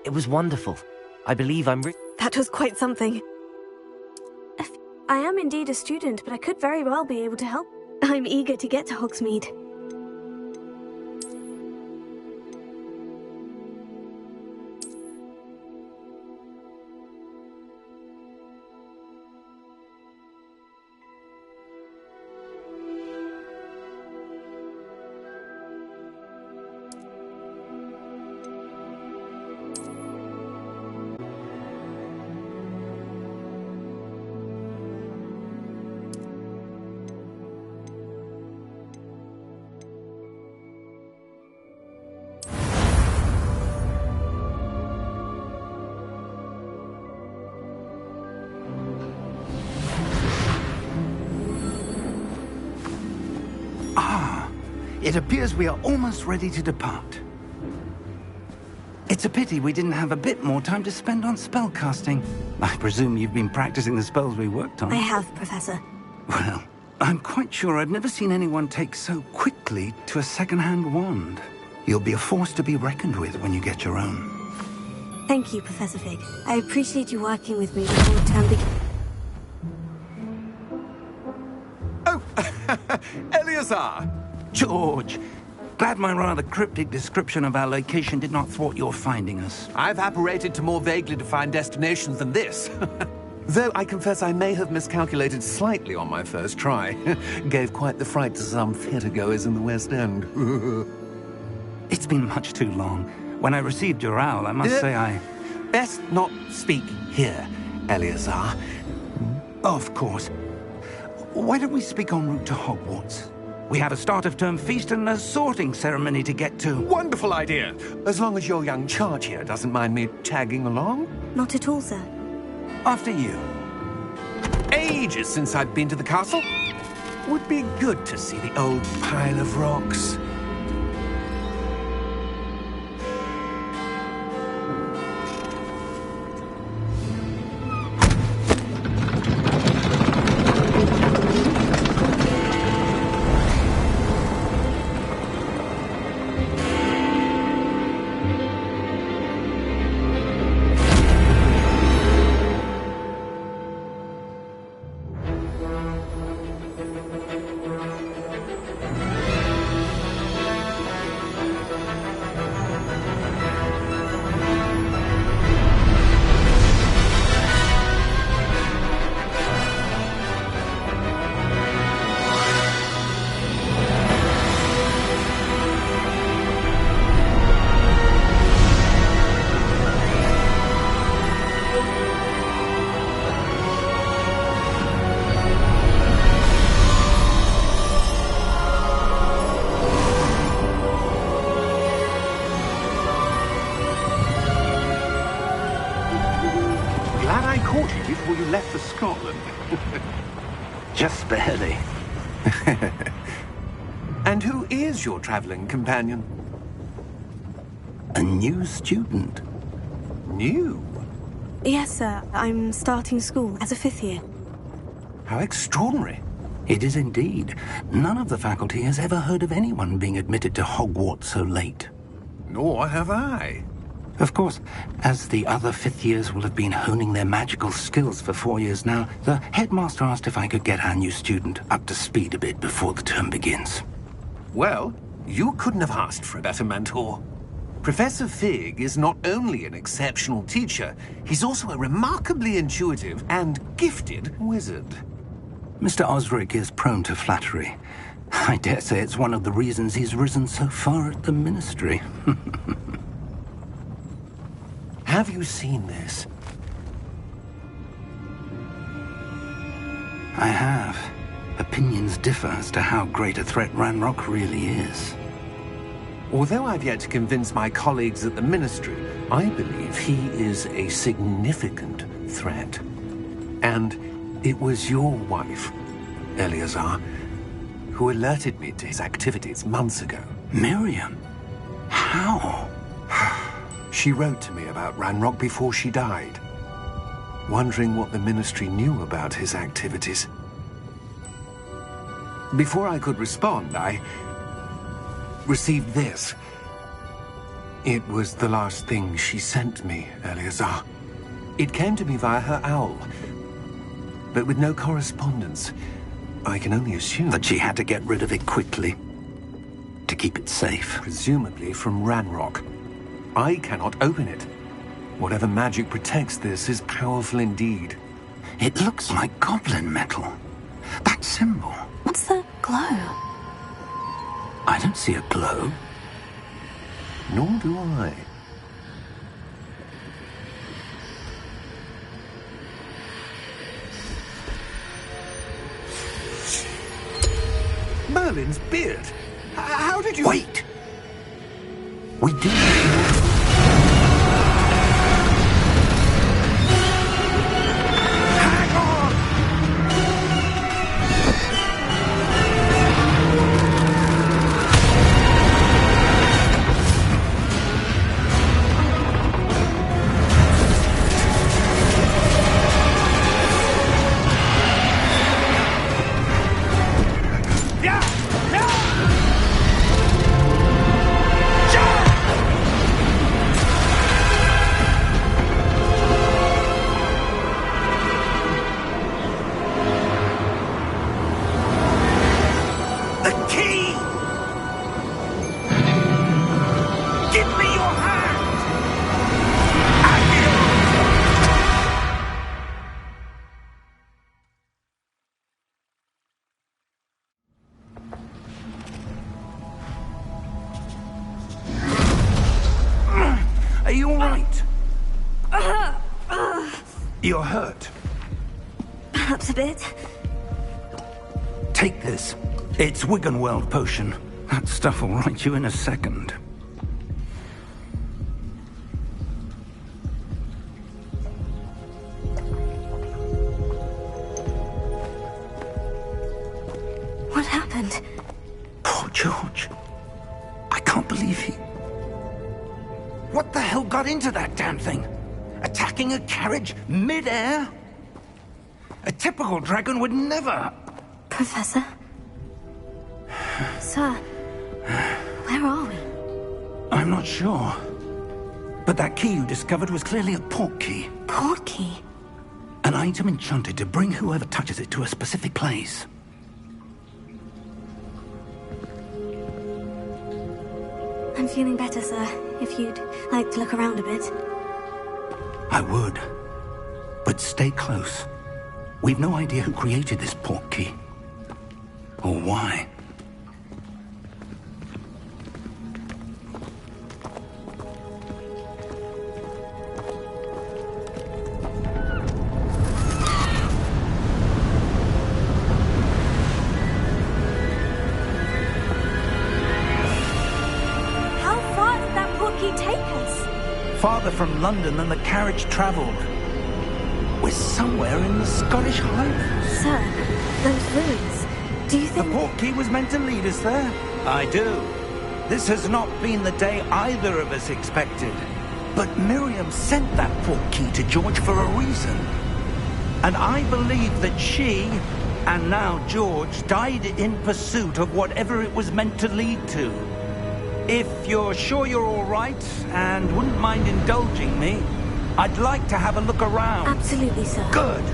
It was wonderful. I believe I'm That was quite something. I am indeed a student, but I could very well be able to help. I'm eager to get to Hogsmeade. It appears we are almost ready to depart. It's a pity we didn't have a bit more time to spend on spellcasting. I presume you've been practicing the spells we worked on. I have, Professor. Well, I'm quite sure I've never seen anyone take so quickly to a second-hand wand. You'll be a force to be reckoned with when you get your own. Thank you, Professor Fig. I appreciate you working with me before the term begins. Oh, Eleazar! George, glad my rather cryptic description of our location did not thwart your finding us. I've apparated to more vaguely defined destinations than this. Though I confess I may have miscalculated slightly on my first try. Gave quite the fright to some theatre-goers in the West End. It's been much too long. When I received your owl, I must say I... best not speak here, Eleazar. Of course. Why don't we speak en route to Hogwarts? We have a start-of-term feast and a sorting ceremony to get to. Wonderful idea! As long as your young charge here doesn't mind me tagging along. Not at all, sir. After you. Ages since I've been to the castle. Would be good to see the old pile of rocks. Before you left for Scotland. Just barely. And who is your traveling companion? A new student. New? Yes, sir. I'm starting school as a 5th year. How extraordinary. It is indeed. None of the faculty has ever heard of anyone being admitted to Hogwarts so late. Nor have I. Of course, as the other 5th years will have been honing their magical skills for 4 years now, the headmaster asked if I could get our new student up to speed a bit before the term begins. Well, you couldn't have asked for a better mentor. Professor Fig is not only an exceptional teacher, he's also a remarkably intuitive and gifted wizard. Mr. Osric is prone to flattery. I dare say it's one of the reasons he's risen so far at the ministry. Have you seen this? I have. Opinions differ as to how great a threat Ranrock really is. Although I've yet to convince my colleagues at the Ministry, I believe he is a significant threat. And it was your wife, Eleazar, who alerted me to his activities months ago. Miriam? How? She wrote to me about Ranrock before she died, wondering what the Ministry knew about his activities. Before I could respond, I received this. It was the last thing she sent me, Eleazar. It came to me via her owl, but with no correspondence. I can only assume that she had to get rid of it quickly, to keep it safe. Presumably from Ranrock. I cannot open it. Whatever magic protects this is powerful indeed. It looks like goblin metal. That symbol. What's the glow? I don't see a glow. Nor do I. Merlin's beard. How did you... Wait! We do... You're hurt. Perhaps a bit. Take this. It's Wiggenweld potion. That stuff will right you in a second. What happened? Poor George. I can't believe he... What the hell got into that damn thing? Attacking a carriage mid-air? A typical dragon would never... Professor? Sir, where are we? I'm not sure. But that key you discovered was clearly a port key. Port key? An item enchanted to bring whoever touches it to a specific place. I'm feeling better, sir. If you'd like to look around a bit. I would. But stay close. We've no idea who created this port key. Or why. How far did that port key take us? Farther from London than the carriage travelled. We're somewhere in the Scottish Highlands. Sir, those ruins. Do you The think... port key was meant to lead us there? I do. This has not been the day either of us expected. But Miriam sent that port key to George for a reason. And I believe that she, and now George, died in pursuit of whatever it was meant to lead to. If you're sure you're all right, and wouldn't mind indulging me, I'd like to have a look around. Absolutely, sir. Good.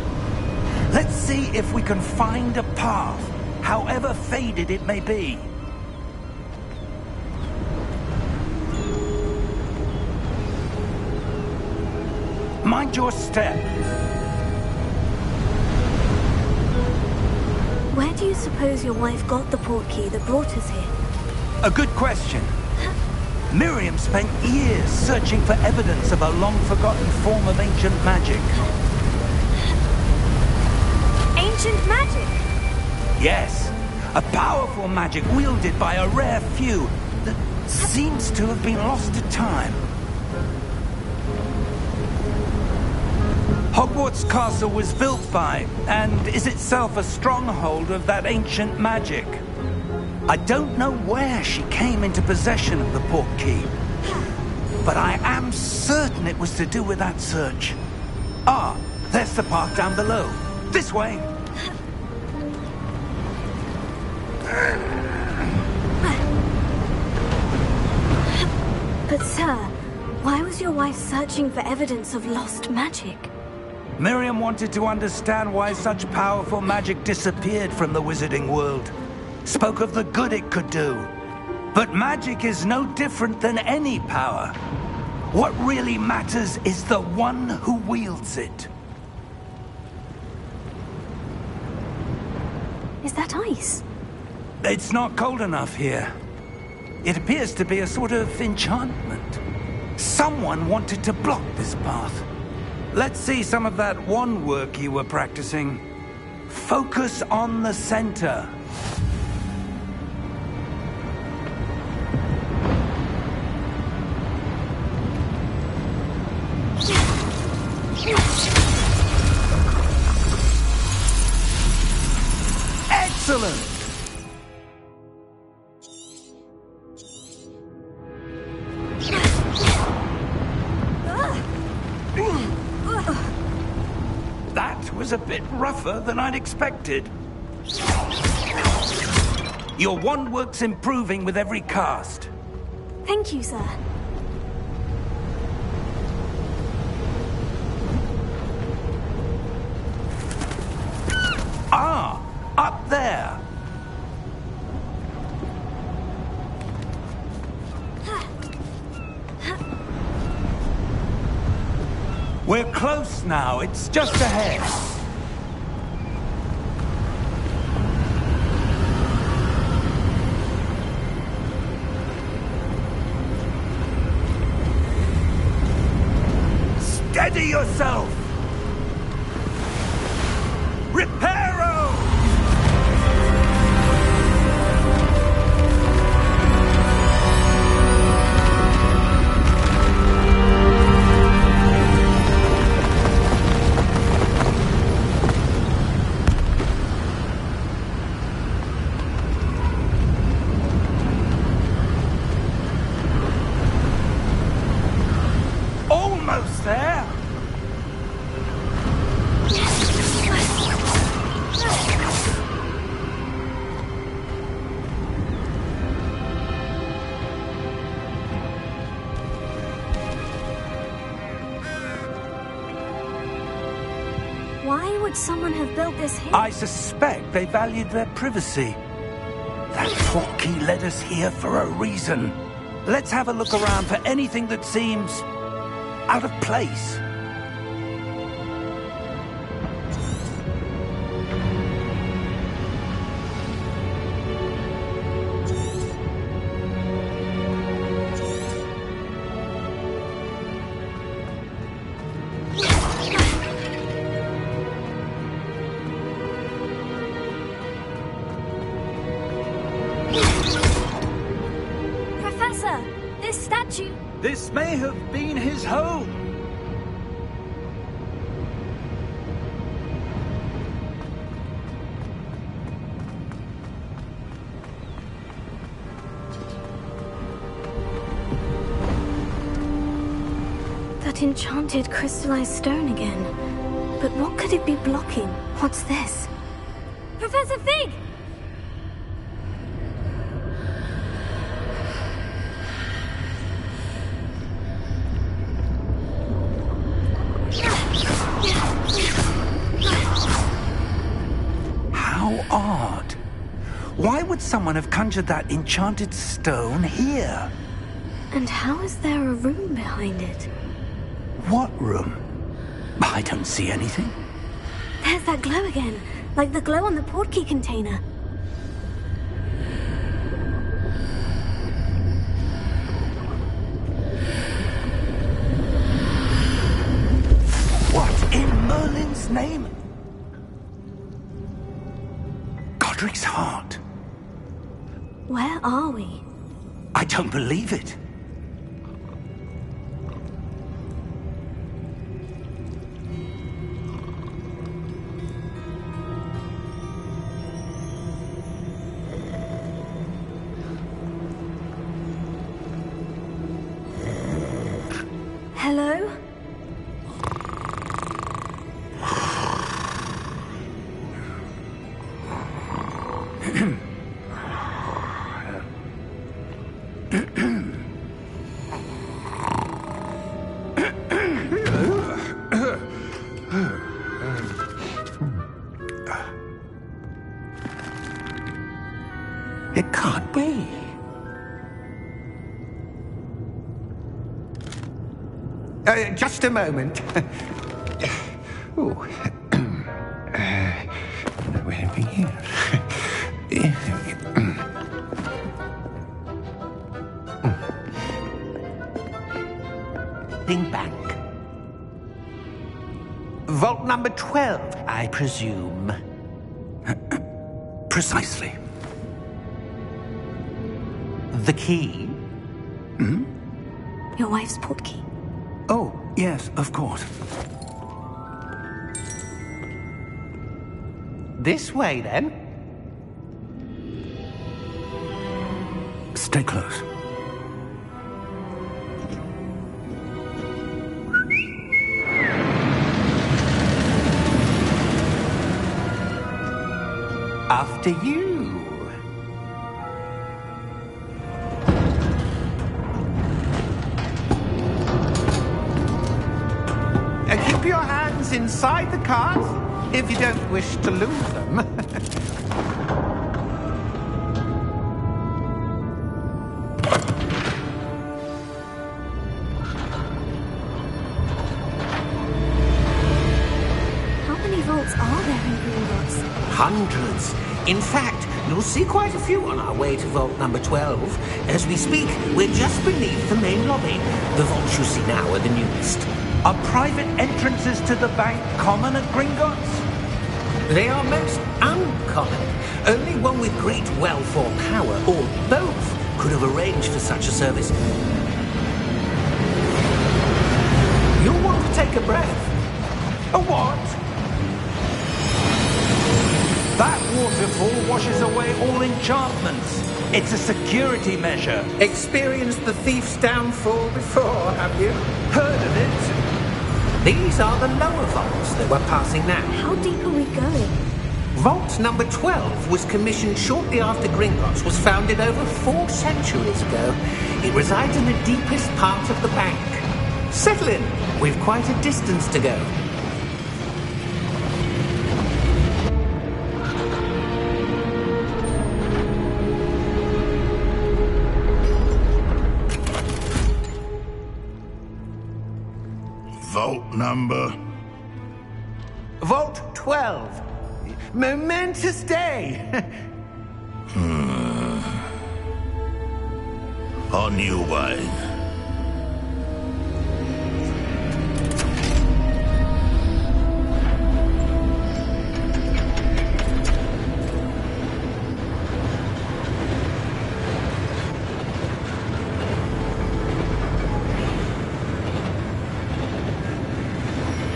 Let's see if we can find a path, however faded it may be. Mind your step. Where do you suppose your wife got the port key that brought us here? A good question. Miriam spent years searching for evidence of a long-forgotten form of ancient magic. Ancient magic? Yes, a powerful magic wielded by a rare few that seems to have been lost to time. Hogwarts Castle was built by, and is itself a stronghold of that ancient magic. I don't know where she came into possession of the port key, but I am certain it was to do with that search. Ah, there's the path down below. This way. But sir, why was your wife searching for evidence of lost magic? Miriam wanted to understand why such powerful magic disappeared from the wizarding world. Spoke of the good it could do. But magic is no different than any power. What really matters is the one who wields it. Is that ice? It's not cold enough here. It appears to be a sort of enchantment. Someone wanted to block this path. Let's see some of that wand work you were practicing. Focus on the center. Excellent! That was a bit rougher than I'd expected. Your wand work's improving with every cast. Thank you, sir. Ah, up there. We're close now. It's just ahead. Steady yourself. Reparo! Almost there! Why would someone have built this here? I suspect they valued their privacy. That portkey led us here for a reason. Let's have a look around for anything that seems out of place. Professor, this statue... This may have been his home. That enchanted crystallized stone again. But what could it be blocking? What's this? Professor Fig! How odd. Why would someone have conjured that enchanted stone here? And how is there a room behind it? What room? I don't see anything. There's that glow again, like the glow on the portkey container. What in Merlin's name? Godric's heart. Where are we? I don't believe it. Hello? It can't be. Just a moment. Oh. Where are we here? Think back. Vault number 12, I presume. Precisely. The key? Your wife's portkey. Oh, yes, of course. this way, then. Stay close. After you. Keep your hands inside the cart if you don't wish to lose them. How many vaults are there in Hogwarts? Hundreds. In fact, you'll see quite a few on our way to vault number 12. As we speak, we're just beneath the main lobby. The vaults you see now are the newest. Are private entrances to the bank common at Gringotts? They are most uncommon. Only one with great wealth or power, or both, could have arranged for such a service. You'll want to take a breath. A what? That waterfall washes away all enchantments. It's a security measure. Experienced the thief's downfall before, have you? Heard of it? These are the lower vaults that we're passing now. How deep are we going? Vault number 12 was commissioned shortly after Gringotts was founded over 4 centuries ago. It resides in the deepest part of the bank. Settle in. We've quite a distance to go. Vault number? Vault 12. Momentous day. On your way.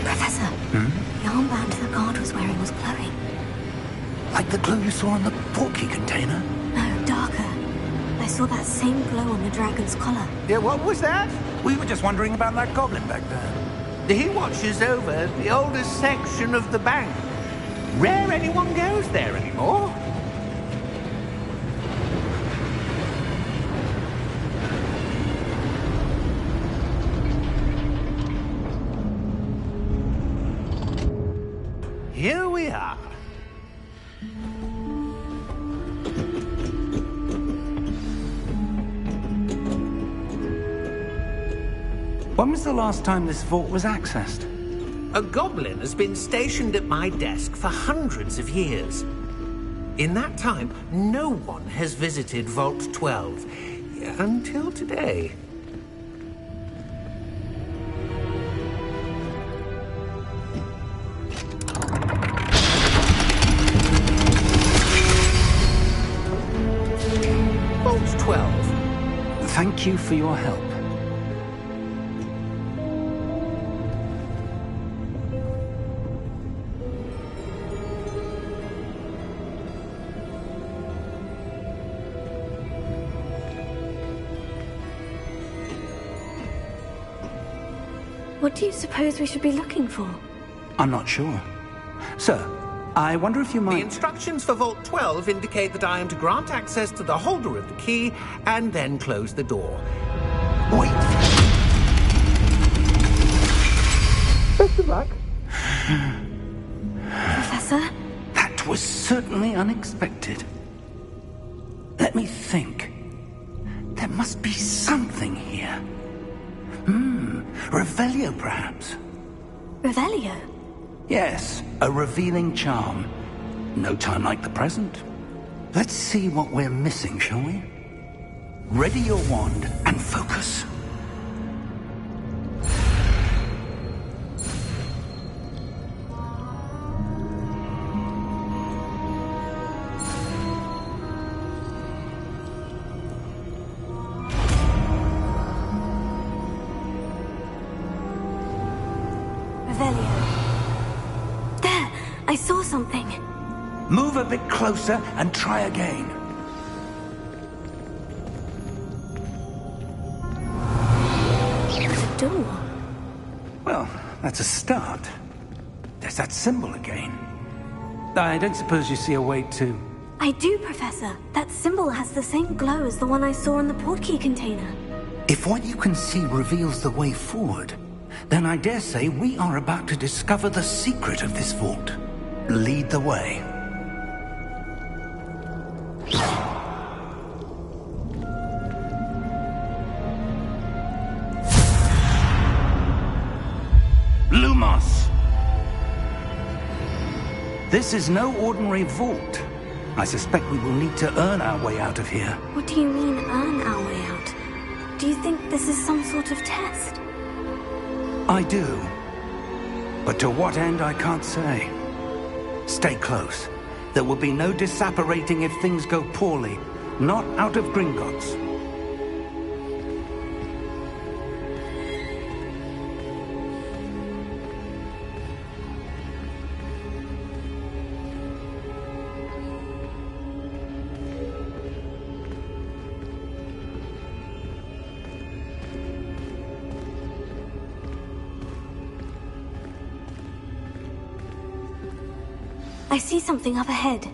Professor, the armband the guard was wearing was glowing. Like the glow you saw on the portkey container? No, darker. I saw that same glow on the dragon's collar. Yeah, what was that? We were just wondering about that goblin back there. He watches over the oldest section of the bank. Rare anyone goes there anymore. Here we are. When was the last time this vault was accessed? A goblin has been stationed at my desk for hundreds of years. In that time, no one has visited Vault 12 until today. Vault 12. Thank you for your help. What do you suppose we should be looking for? I'm not sure. Sir, I wonder if you The might... instructions for Vault 12 indicate that I am to grant access to the holder of the key and then close the door. Wait. Best of luck. Professor? That was certainly unexpected. Let me think. There must be something here. Revelio, perhaps? Revelio? Yes, a revealing charm. No time like the present. Let's see what we're missing, shall we? Ready your wand and focus. I saw something. Move a bit closer and try again. The door. Well, that's a start. There's that symbol again. I don't suppose you see a way to... I do, Professor. That symbol has the same glow as the one I saw in the portkey container. If what you can see reveals the way forward, then I dare say we are about to discover the secret of this vault. Lead the way. Lumos! This is no ordinary vault. I suspect we will need to earn our way out of here. What do you mean, earn our way out? Do you think this is some sort of test? I do. But to what end, I can't say. Stay close. There will be no disapparating if things go poorly. Not out of Gringotts. I see something up ahead.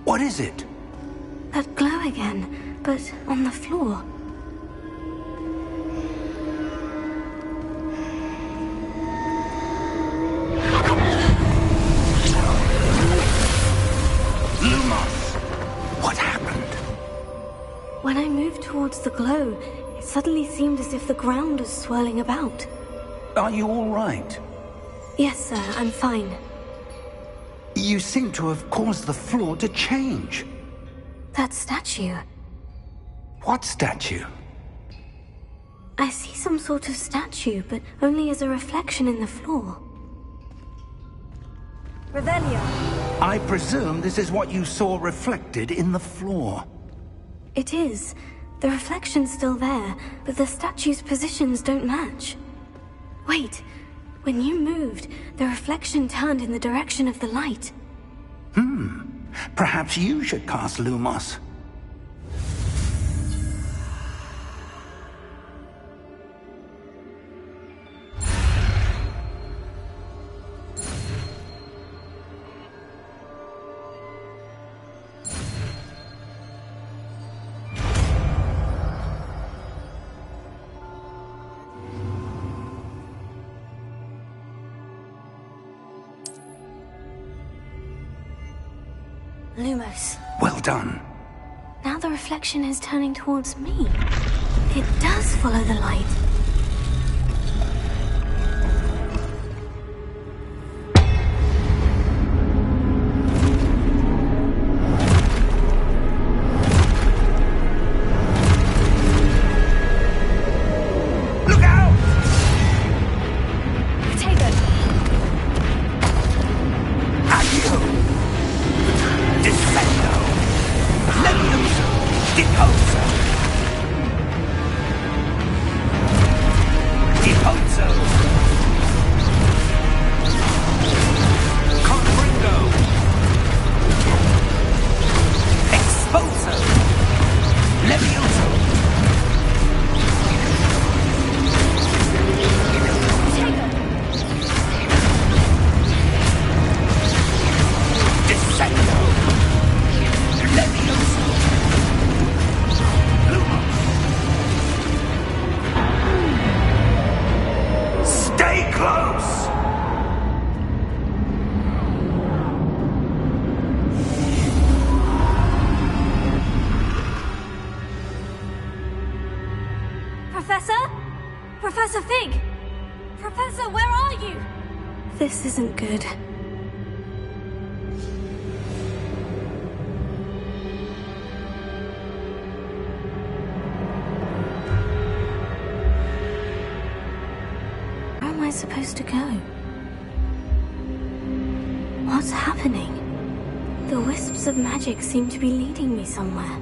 What is it? That glow again, but on the floor. Lumos! What happened? When I moved towards the glow, it suddenly seemed as if the ground was swirling about. Are you all right? Yes, sir, I'm fine. You seem to have caused the floor to change. That statue. What statue? I see some sort of statue, but only as a reflection in the floor. Revelio. I presume this is what you saw reflected in the floor. It is. The reflection's still there, but the statue's positions don't match. Wait. When you moved, the reflection turned in the direction of the light. Perhaps you should cast Lumos. Lumos. Well done. Now the reflection is turning towards me. It does follow the light. Look out! Potato. Accio! Descendo! Levioso! Deposo! Deposo! Comprendo! Exposo! Levioso! Descendo! Levioso! Lumos! Stay close! Professor? Professor Fig? Professor, where are you? This isn't good. Where am I supposed to go? What's happening? The wisps of magic seem to be leading me somewhere.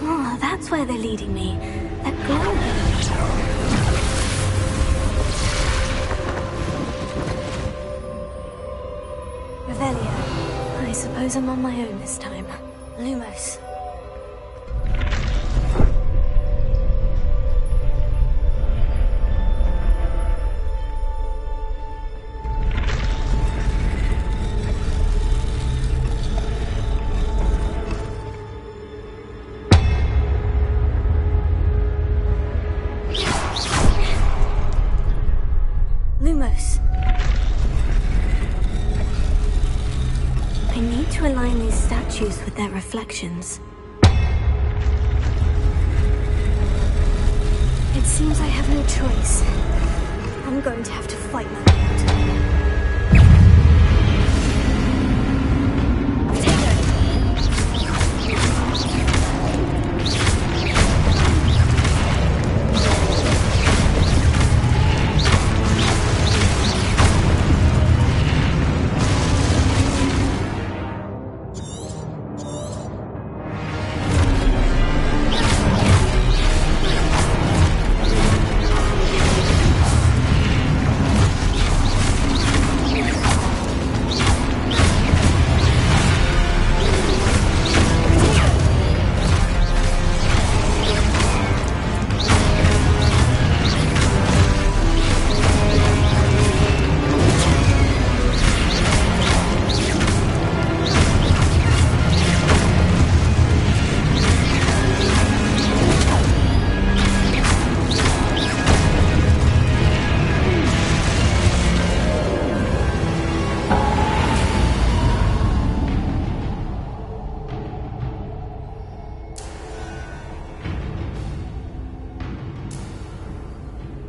Oh, that's where they're leading me. That glow. Revelio. I suppose I'm on my own this time. Lumos. Lumos. I need to align these statues with their reflections. It seems I have no choice. I'm going to have to fight my way out.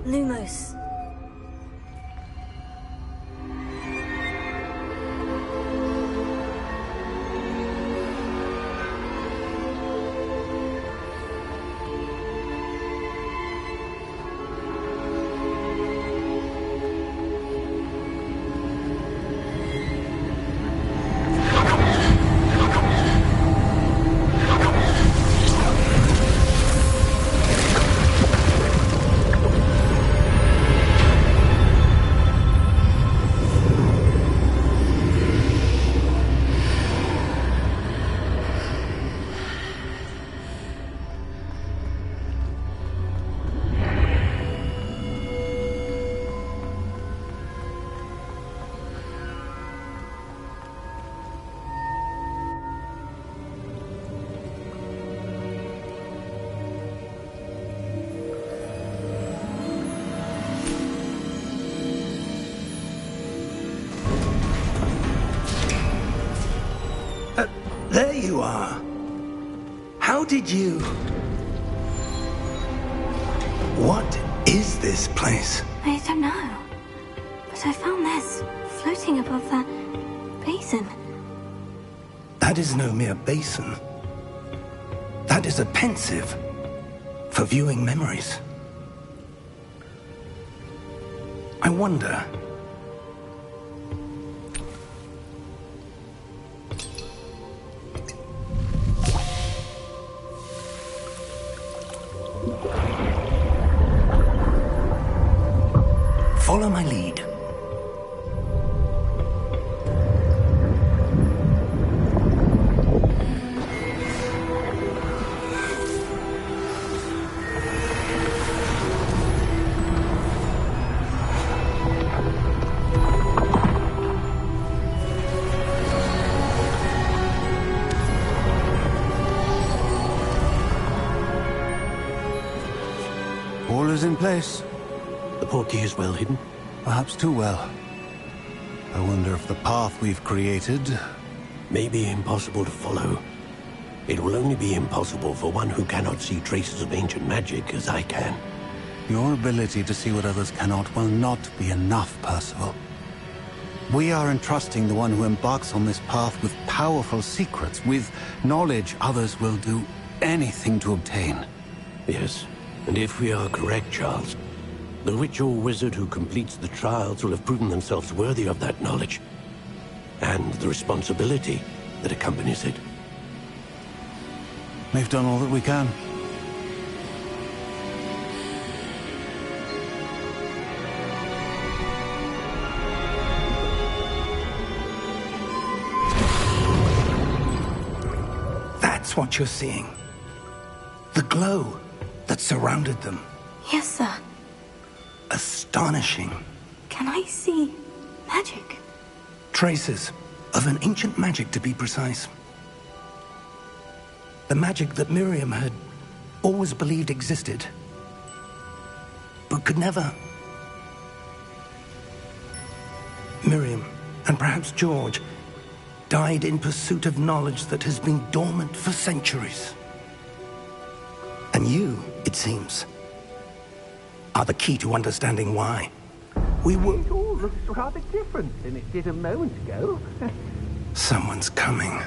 Lumos. There you are. How did you... What is this place? I don't know. But I found this floating above that basin. That is no mere basin. That is a pensive for viewing memories. I wonder... Follow my lead. All is in place. The portkey is well hidden. Perhaps too well. I wonder if the path we've created... May be impossible to follow. It will only be impossible for one who cannot see traces of ancient magic as I can. Your ability to see what others cannot will not be enough, Percival. We are entrusting the one who embarks on this path with powerful secrets, with knowledge others will do anything to obtain. Yes, and if we are correct, Charles, the witch or wizard who completes the trials will have proven themselves worthy of that knowledge, and the responsibility that accompanies it. We've done all that we can. That's what you're seeing. The glow that surrounded them. Yes, sir. Astonishing. Can I see magic? Traces of an ancient magic, to be precise. The magic that Miriam had always believed existed, but could never. Miriam, and perhaps George, died in pursuit of knowledge that has been dormant for centuries. And you, it seems, are the key to understanding why. It all looks rather different than it did a moment ago. Someone's coming.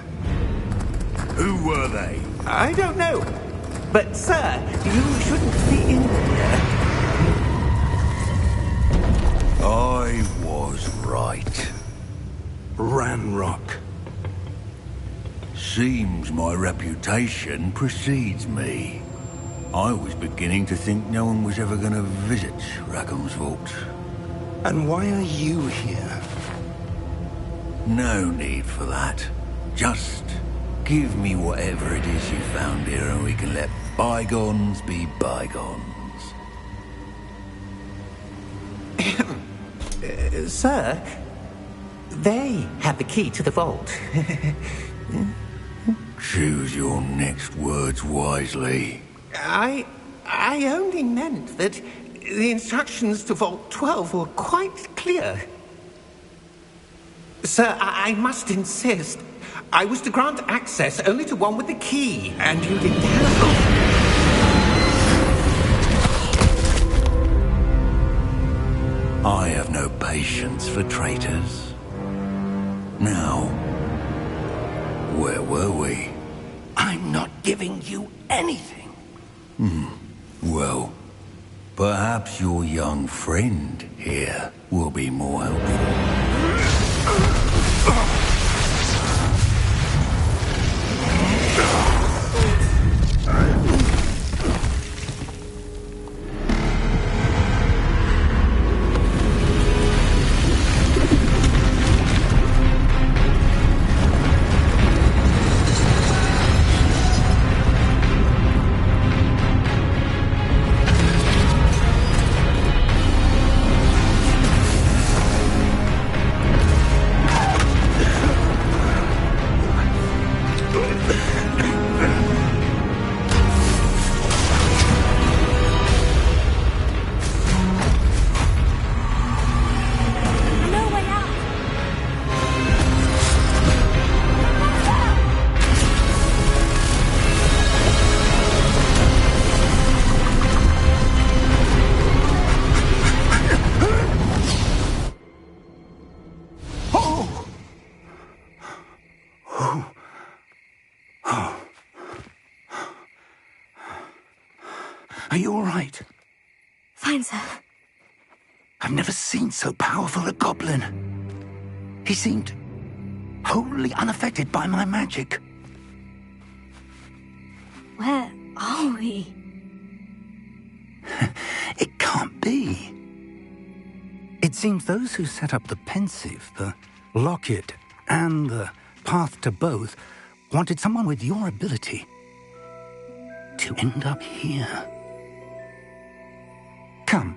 Who were they? I don't know. But, sir, you shouldn't be in here. I was right. Ranrock. Seems my reputation precedes me. I was beginning to think no one was ever going to visit Rackham's vault. And why are you here? No need for that. Just give me whatever it is you found here and we can let bygones be bygones. Sir, they have the key to the vault. Choose your next words wisely. I only meant that the instructions to Vault 12 were quite clear. Sir, I must insist. I was to grant access only to one with the key, and you didn't have for traitors. Now, where were we? I'm not giving you anything. Well, perhaps your young friend here will be more helpful. Are you all right? Fine, sir. I've never seen so powerful a goblin. He seemed wholly unaffected by my magic. Where are we? It can't be. It seems those who set up the pensive, the locket, and the path to both wanted someone with your ability to end up here. Come.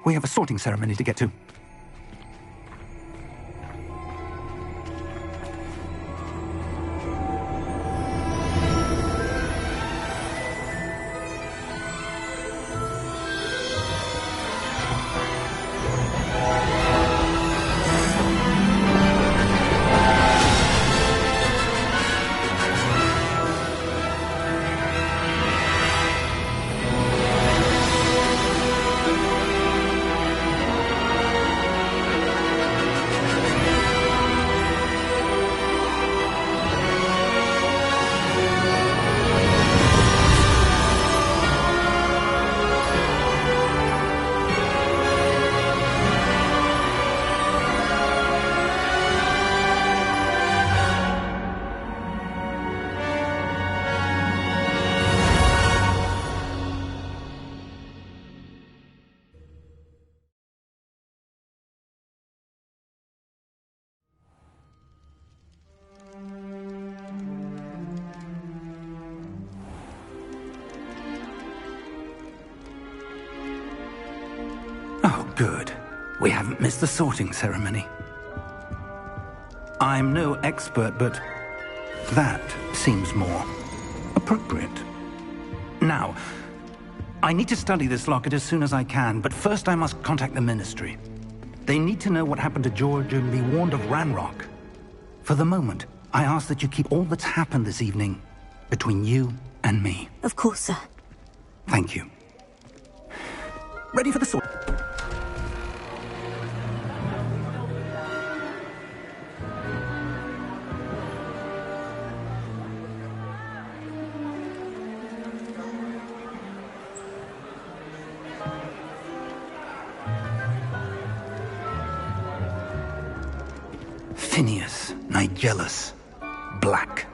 We have a sorting ceremony to get to. Oh, good. We haven't missed the sorting ceremony. I'm no expert, but that seems more appropriate. Now, I need to study this locket as soon as I can, but first I must contact the Ministry. They need to know what happened to George and be warned of Ranrock. For the moment, I ask that you keep all that's happened this evening between you and me. Of course, sir. Thank you. Ready for the sort. Phineas, Nigellus, Black.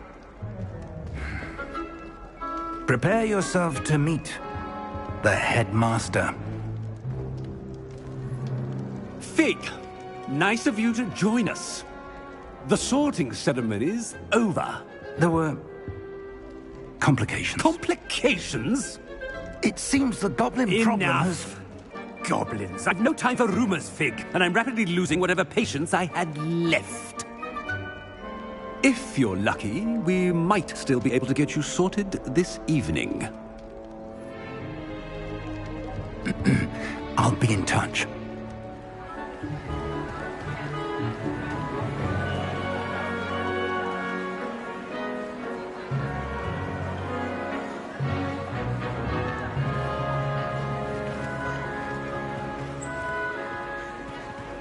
Prepare yourself to meet the headmaster. Fig, nice of you to join us. The sorting ceremony's over. There were complications. Complications? It seems the goblin problem has... Enough. Goblins. I've no time for rumors, Fig, and I'm rapidly losing whatever patience I had left. If you're lucky, we might still be able to get you sorted this evening. I'll be in touch.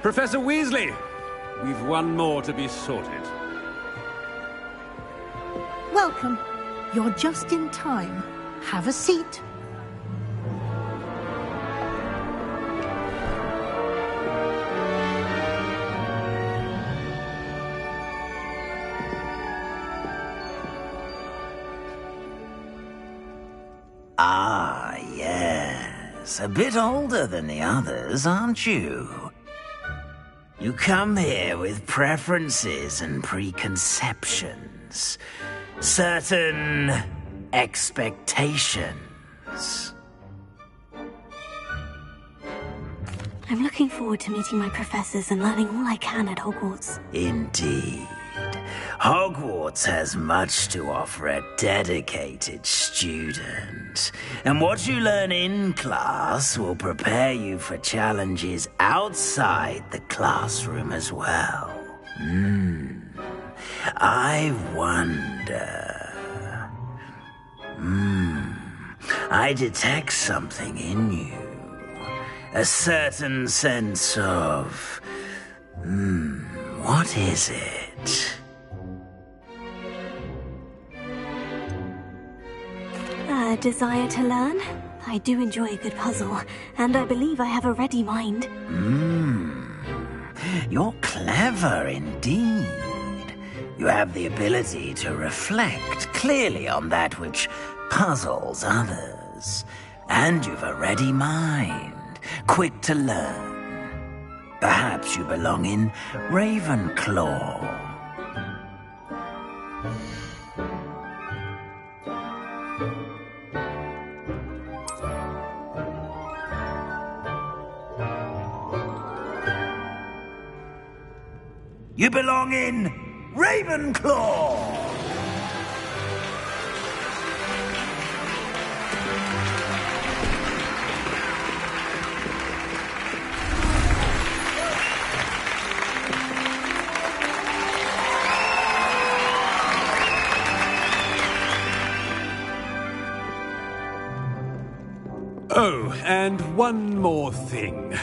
Professor Weasley, we've one more to be sorted. Welcome. You're just in time. Have a seat. Ah, yes. A bit older than the others, aren't you? You come here with preferences and preconceptions. Certain expectations. I'm looking forward to meeting my professors and learning all I can at Hogwarts. Indeed. Hogwarts has much to offer a dedicated student. And what you learn in class will prepare you for challenges outside the classroom as well. I wonder... I detect something in you. A certain sense of... what is it? A desire to learn? I do enjoy a good puzzle, and I believe I have a ready mind. You're clever indeed. You have the ability to reflect clearly on that which puzzles others. And you've a ready mind, quick to learn. Perhaps you belong in Ravenclaw. You belong in Ravenclaw! Oh, and one more thing.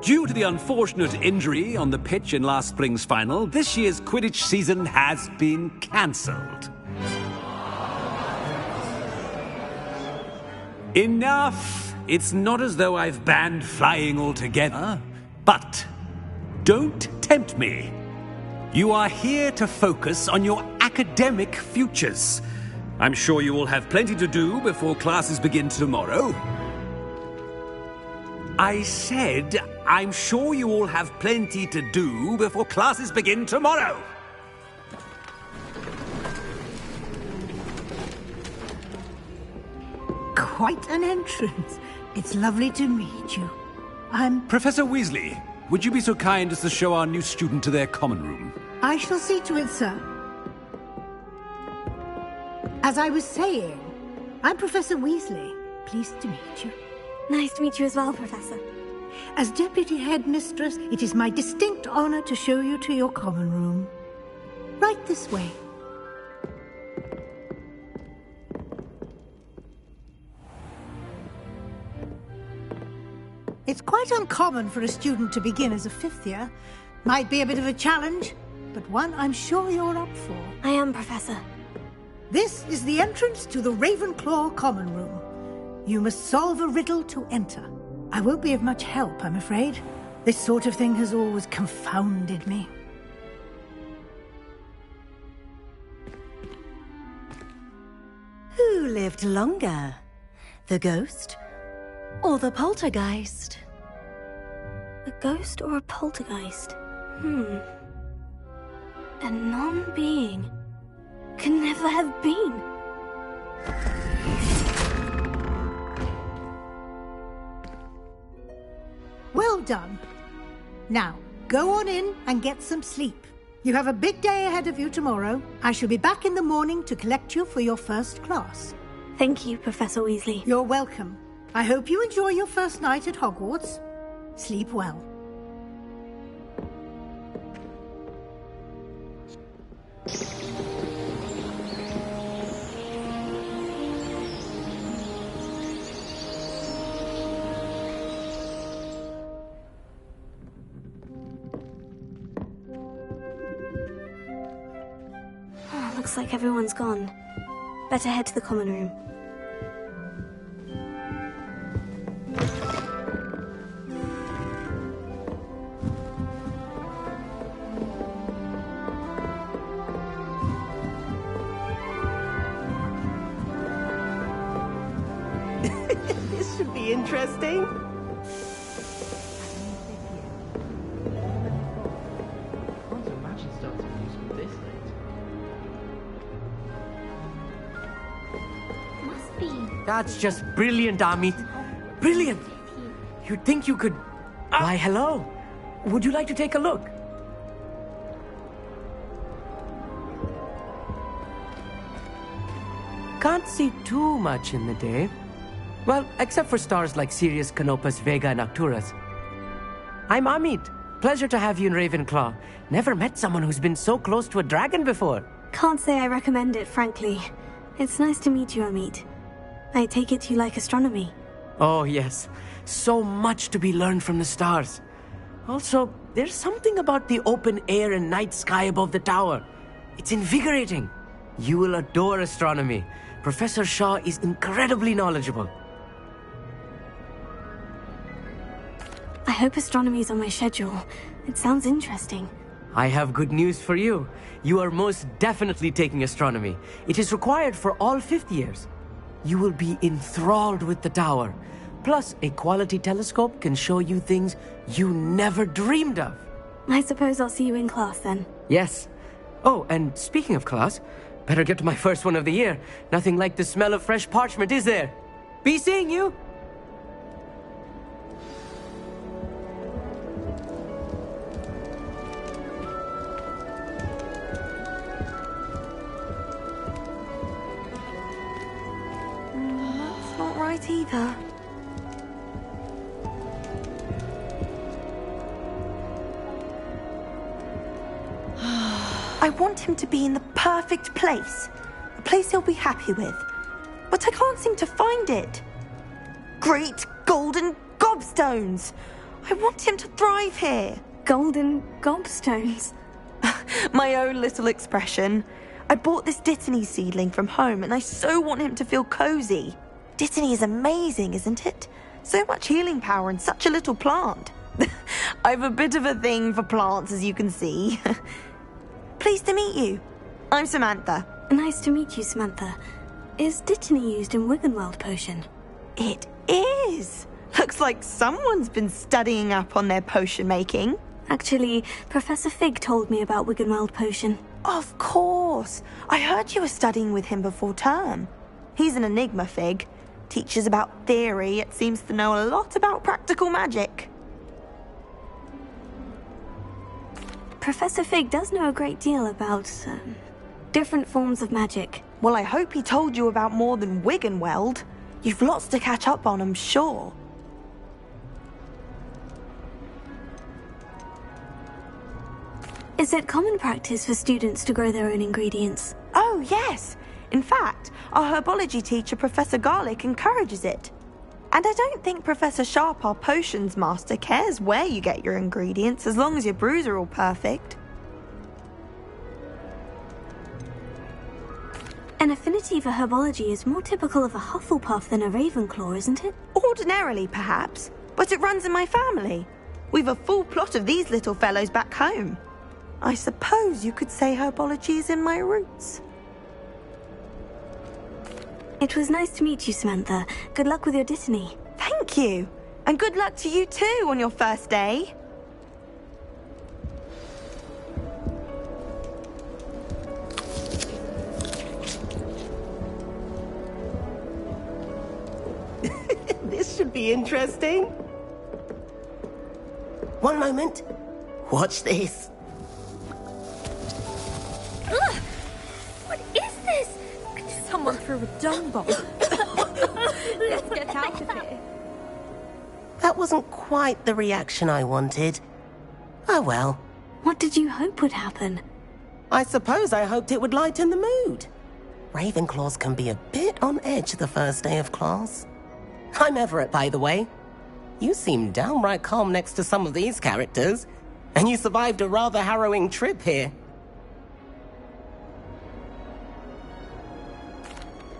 Due to the unfortunate injury on the pitch in last spring's final, this year's Quidditch season has been cancelled. Enough! It's not as though I've banned flying altogether. But don't tempt me. You are here to focus on your academic futures. I'm sure you will have plenty to do before classes begin tomorrow. I said, I'm sure you all have plenty to do before classes begin tomorrow. Quite an entrance. It's lovely to meet you. I'm... Professor Weasley, would you be so kind as to show our new student to their common room? I shall see to it, sir. As I was saying, I'm Professor Weasley. Pleased to meet you. Nice to meet you as well, Professor. As Deputy Headmistress, it is my distinct honor to show you to your common room. Right this way. It's quite uncommon for a student to begin as a fifth year. Might be a bit of a challenge, but one I'm sure you're up for. I am, Professor. This is the entrance to the Ravenclaw common room. You must solve a riddle to enter. I won't be of much help, I'm afraid. This sort of thing has always confounded me. Who lived longer? The ghost or the poltergeist? A ghost or a poltergeist? A non-being can never have been. Well done. Now, go on in and get some sleep. You have a big day ahead of you tomorrow. I shall be back in the morning to collect you for your first class. Thank you, Professor Weasley. You're welcome. I hope you enjoy your first night at Hogwarts. Sleep well. Looks like everyone's gone. Better head to the common room. This should be interesting. That's just brilliant, Amit. Brilliant! You'd think you could... Why, hello. Would you like to take a look? Can't see too much in the day. Well, except for stars like Sirius, Canopus, Vega, and Arcturus. I'm Amit. Pleasure to have you in Ravenclaw. Never met someone who's been so close to a dragon before. Can't say I recommend it, frankly. It's nice to meet you, Amit. I take it you like astronomy. Oh, yes. So much to be learned from the stars. Also, there's something about the open air and night sky above the tower. It's invigorating. You will adore astronomy. Professor Shaw is incredibly knowledgeable. I hope astronomy's on my schedule. It sounds interesting. I have good news for you. You are most definitely taking astronomy. It is required for all 5th years. You will be enthralled with the tower. Plus, a quality telescope can show you things you never dreamed of. I suppose I'll see you in class then. Yes. Oh, and speaking of class, better get to my first one of the year. Nothing like the smell of fresh parchment, is there? Be seeing you! That's not right either. I want him to be in the perfect place. A place he'll be happy with. But I can't seem to find it. Great golden gobstones! I want him to thrive here. Golden gobstones? My own little expression. I bought this Dittany seedling from home and I so want him to feel cozy. Dittany is amazing, isn't it? So much healing power in such a little plant. I have a bit of a thing for plants, as you can see. Pleased to meet you. I'm Samantha. Nice to meet you, Samantha. Is Dittany used in Wiggenweld potion? It is. Looks like someone's been studying up on their potion making. Actually, Professor Fig told me about Wiggenweld potion. Of course. I heard you were studying with him before term. He's an enigma, Fig. Teaches about theory, yet seems to know a lot about practical magic. Professor Fig does know a great deal about, different forms of magic. Well, I hope he told you about more than Wiggenweld. You've lots to catch up on, I'm sure. Is it common practice for students to grow their own ingredients? Oh, yes. In fact, our herbology teacher, Professor Garlick, encourages it. And I don't think Professor Sharp, our potions master, cares where you get your ingredients, as long as your brews are all perfect. An affinity for herbology is more typical of a Hufflepuff than a Ravenclaw, isn't it? Ordinarily, perhaps, but it runs in my family. We've a full plot of these little fellows back home. I suppose you could say herbology is in my roots. It was nice to meet you, Samantha. Good luck with your Dittany. Thank you. And good luck to you too on your first day. This should be interesting. One moment. Watch this. Ugh! What is this? Someone threw a dung bomb. Let's get out of here. That wasn't quite the reaction I wanted. Oh well. What did you hope would happen? I suppose I hoped it would lighten the mood. Ravenclaws can be a bit on edge the first day of class. I'm Everett, by the way. You seem downright calm next to some of these characters, and you survived a rather harrowing trip here.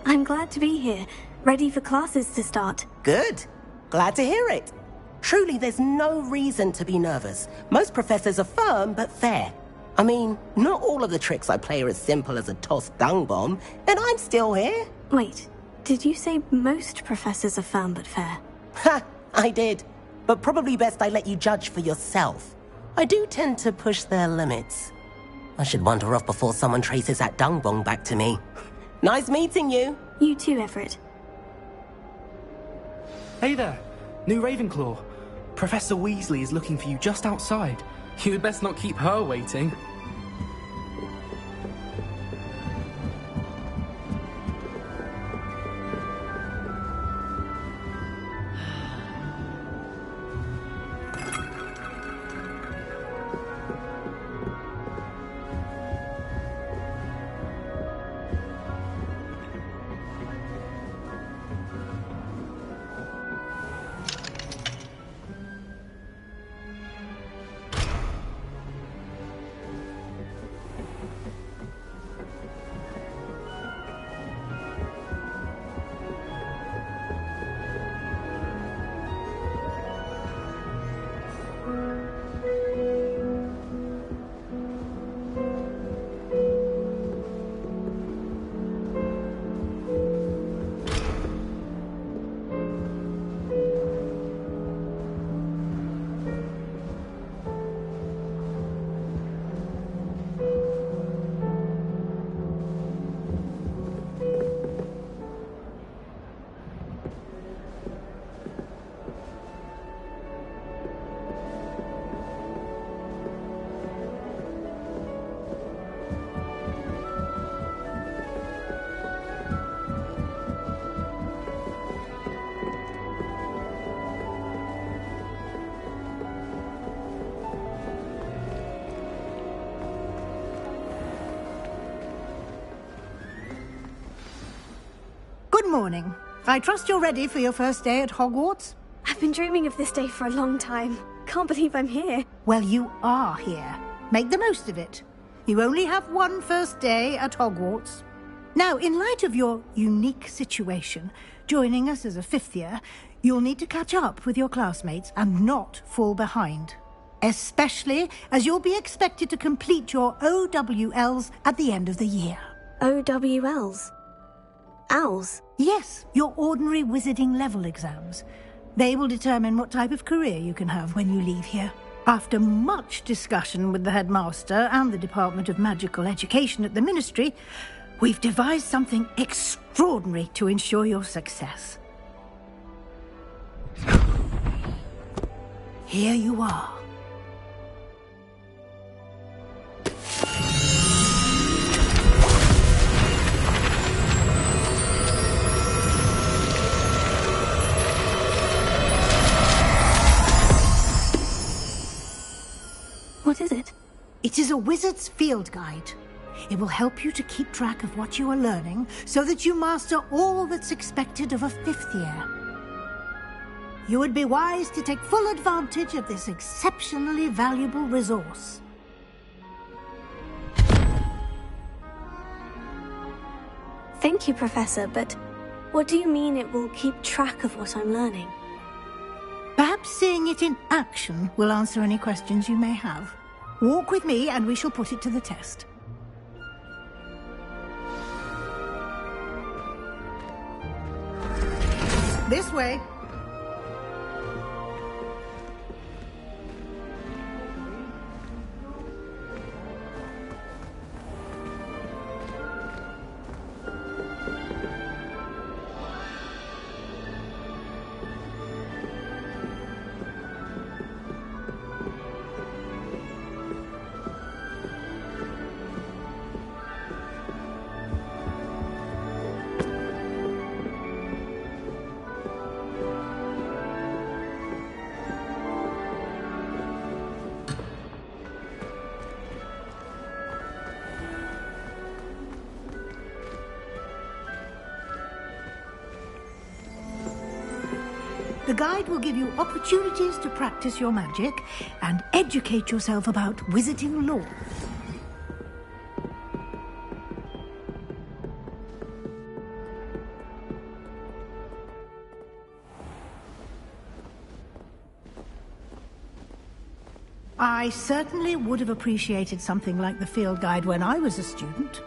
I'm glad to be here, ready for classes to start. Good. Glad to hear it. Truly, there's no reason to be nervous. Most professors are firm but fair. I mean, not all of the tricks I play are as simple as a tossed dung bomb, and I'm still here. Wait, did you say most professors are firm but fair? Ha! I did. But probably best I let you judge for yourself. I do tend to push their limits. I should wander off before someone traces that dung bomb back to me. Nice meeting you. You too, Everett. Hey there, new Ravenclaw. Professor Weasley is looking for you just outside. You had best not keep her waiting. Good morning. I trust you're ready for your first day at Hogwarts? I've been dreaming of this day for a long time. Can't believe I'm here. Well, you are here. Make the most of it. You only have one first day at Hogwarts. Now, in light of your unique situation, joining us as a fifth year, you'll need to catch up with your classmates and not fall behind. Especially as you'll be expected to complete your OWLs at the end of the year. OWLs? Owls? Yes, your ordinary wizarding level exams. They will determine what type of career you can have when you leave here. After much discussion with the headmaster and the Department of Magical Education at the Ministry, we've devised something extraordinary to ensure your success. Here you are. What is it? It is a wizard's field guide. It will help you to keep track of what you are learning so that you master all that's expected of a fifth year. You would be wise to take full advantage of this exceptionally valuable resource. Thank you, Professor, but what do you mean it will keep track of what I'm learning? Perhaps seeing it in action will answer any questions you may have. Walk with me and we shall put it to the test. This way. The guide will give you opportunities to practice your magic and educate yourself about wizarding lore. I certainly would have appreciated something like the field guide when I was a student.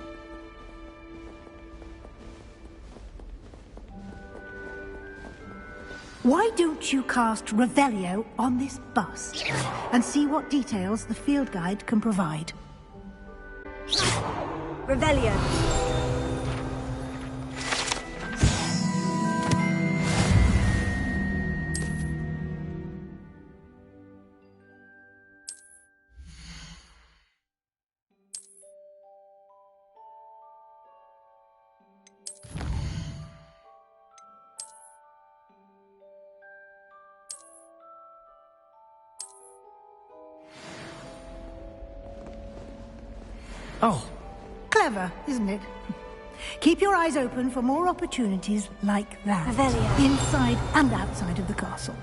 Why don't you cast Revelio on this bus and see what details the field guide can provide? Revelio. Oh. Clever, isn't it? Keep your eyes open for more opportunities like that. Revelio. Inside and outside of the castle.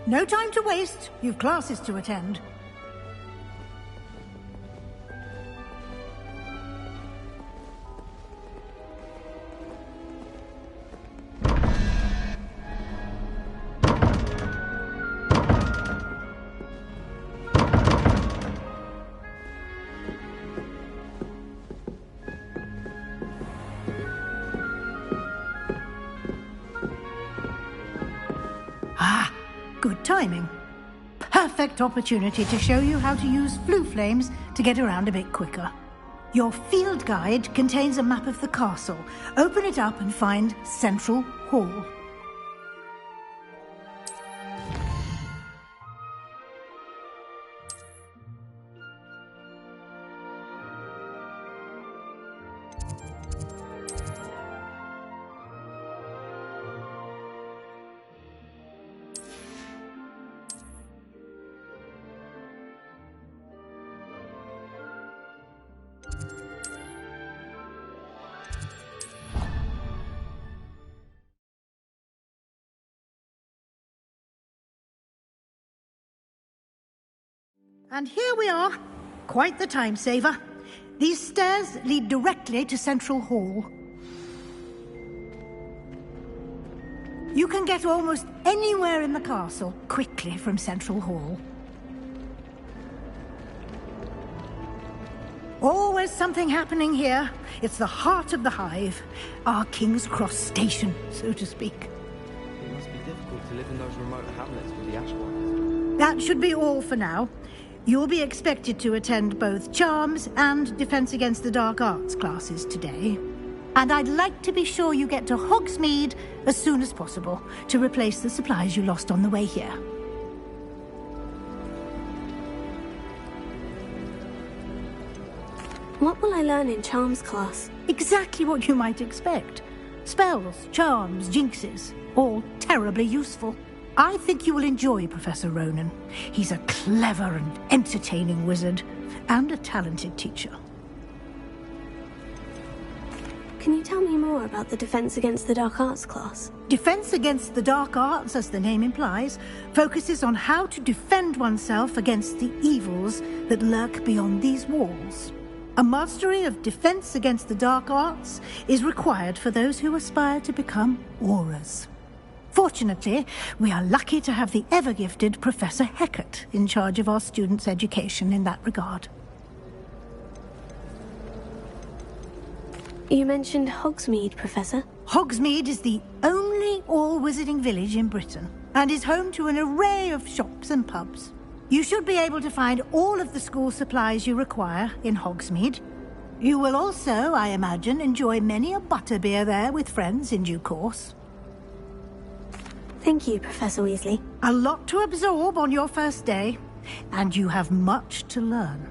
No time to waste. You've classes to attend. Good timing. Perfect opportunity to show you how to use flue flames to get around a bit quicker. Your field guide contains a map of the castle. Open it up and find Central Hall. And here we are. Quite the time saver. These stairs lead directly to Central Hall. You can get almost anywhere in the castle quickly from Central Hall. Always something happening here. It's the heart of the hive. Our King's Cross station, so to speak. It must be difficult to live in those remote hamlets with the Ashwaters. That should be all for now. You'll be expected to attend both Charms and Defense Against the Dark Arts classes today. And I'd like to be sure you get to Hogsmeade as soon as possible to replace the supplies you lost on the way here. What will I learn in Charms class? Exactly what you might expect. Spells, charms, jinxes, all terribly useful. I think you will enjoy Professor Ronan. He's a clever and entertaining wizard, and a talented teacher. Can you tell me more about the Defense Against the Dark Arts class? Defense Against the Dark Arts, as the name implies, focuses on how to defend oneself against the evils that lurk beyond these walls. A mastery of Defense Against the Dark Arts is required for those who aspire to become auras. Fortunately, we are lucky to have the ever-gifted Professor Hecat in charge of our students' education in that regard. You mentioned Hogsmeade, Professor. Hogsmeade is the only all-wizarding village in Britain, and is home to an array of shops and pubs. You should be able to find all of the school supplies you require in Hogsmeade. You will also, I imagine, enjoy many a butterbeer there with friends in due course. Thank you, Professor Weasley. A lot to absorb on your first day, and you have much to learn.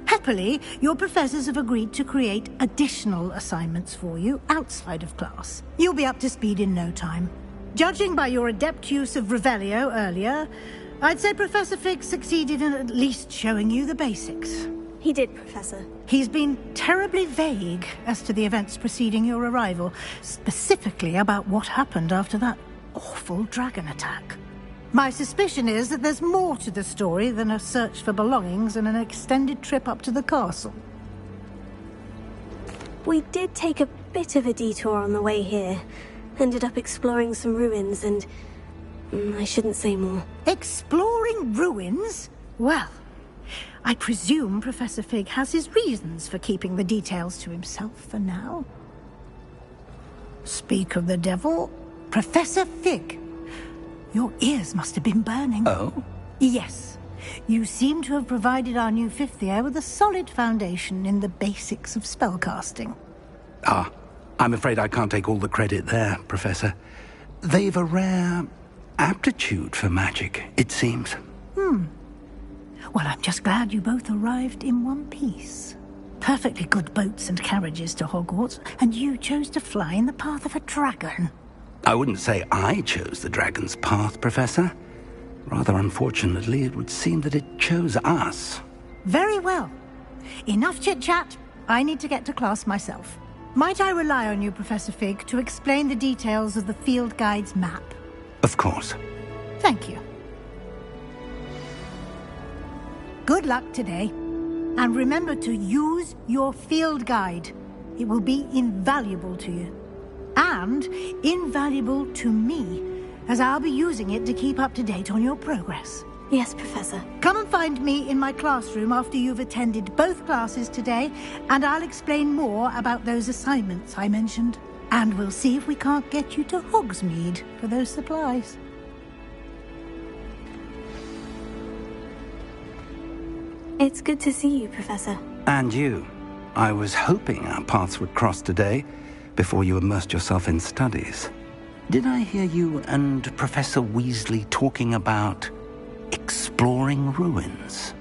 Happily, your professors have agreed to create additional assignments for you outside of class. You'll be up to speed in no time. Judging by your adept use of Revelio earlier, I'd say Professor Fig succeeded in at least showing you the basics. He did, Professor. He's been terribly vague as to the events preceding your arrival, specifically about what happened after that awful dragon attack. My suspicion is that there's more to the story than a search for belongings and an extended trip up to the castle. We did take a bit of a detour on the way here. Ended up exploring some ruins and... I shouldn't say more. Exploring ruins? Well, I presume Professor Fig has his reasons for keeping the details to himself for now. Speak of the devil, Professor Fig. Your ears must have been burning. Oh? Yes. You seem to have provided our new fifth year with a solid foundation in the basics of spellcasting. Ah, I'm afraid I can't take all the credit there, Professor. They've a rare aptitude for magic, it seems. Well, I'm just glad you both arrived in one piece. Perfectly good boats and carriages to Hogwarts, and you chose to fly in the path of a dragon. I wouldn't say I chose the dragon's path, Professor. Rather unfortunately, it would seem that it chose us. Very well. Enough chit-chat. I need to get to class myself. Might I rely on you, Professor Fig, to explain the details of the field guide's map? Of course. Thank you. Good luck today. And remember to use your field guide. It will be invaluable to you. And invaluable to me, as I'll be using it to keep up to date on your progress. Yes, Professor. Come and find me in my classroom after you've attended both classes today, and I'll explain more about those assignments I mentioned. And we'll see if we can't get you to Hogsmeade for those supplies. It's good to see you, Professor. And you. I was hoping our paths would cross today, before you immersed yourself in studies. Did I hear you and Professor Weasley talking about exploring ruins?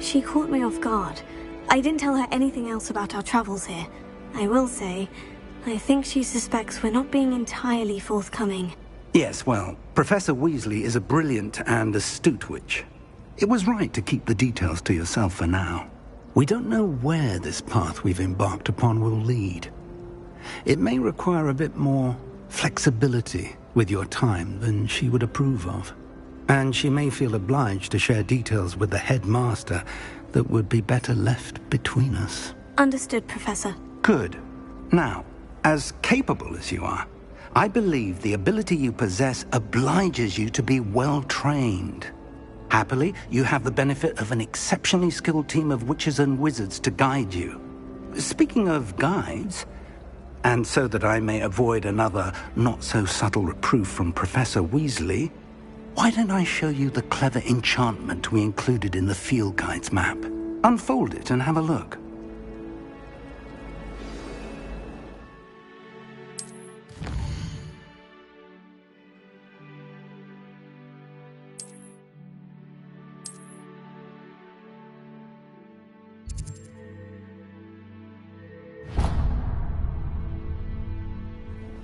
She caught me off guard. I didn't tell her anything else about our travels here. I will say, I think she suspects we're not being entirely forthcoming. Yes, well, Professor Weasley is a brilliant and astute witch. It was right to keep the details to yourself for now. We don't know where this path we've embarked upon will lead. It may require a bit more flexibility with your time than she would approve of. And she may feel obliged to share details with the headmaster that would be better left between us. Understood, Professor. Good. Now, as capable as you are, I believe the ability you possess obliges you to be well-trained. Happily, you have the benefit of an exceptionally skilled team of witches and wizards to guide you. Speaking of guides, and so that I may avoid another not-so-subtle reproof from Professor Weasley, why don't I show you the clever enchantment we included in the field guide's map? Unfold it and have a look.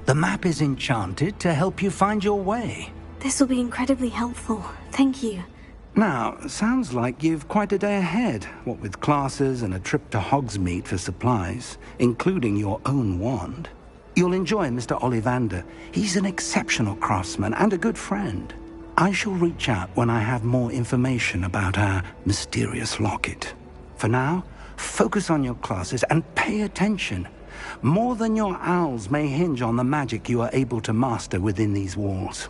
The map is enchanted to help you find your way. This will be incredibly helpful. Thank you. Now, sounds like you've quite a day ahead, what with classes and a trip to Hogsmeade for supplies, including your own wand. You'll enjoy Mr. Ollivander. He's an exceptional craftsman and a good friend. I shall reach out when I have more information about our mysterious locket. For now, focus on your classes and pay attention. More than your owls may hinge on the magic you are able to master within these walls.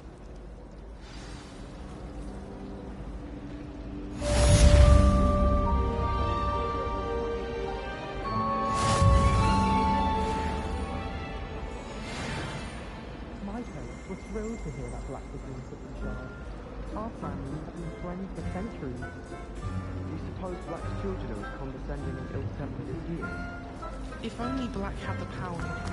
My parents were thrilled to hear that Black was being put in charge. Our family have been friends for centuries. Do you suppose Black's children are as condescending and ill-tempered as he is? If only Black had the power to do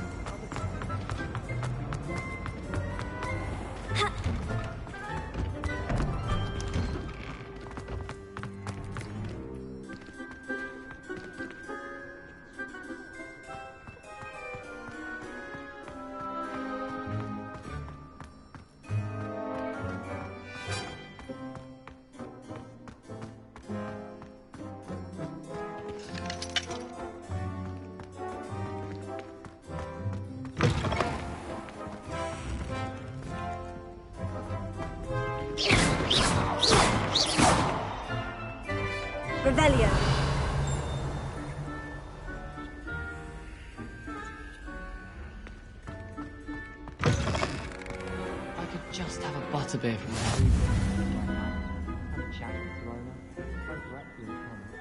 Revelio. beer from the previous right now. Have a chat with Rona. Go directly in comments.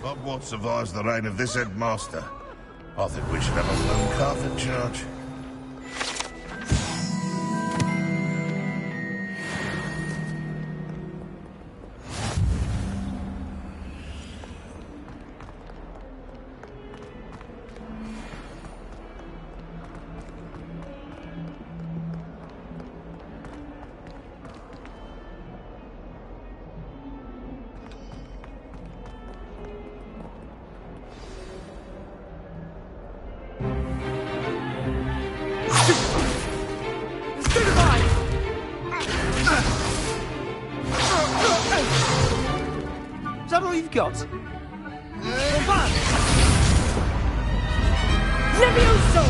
Hogwarts survives the reign of this headmaster. I think we should have a lone calf in charge. Is that all you've got? Levioso!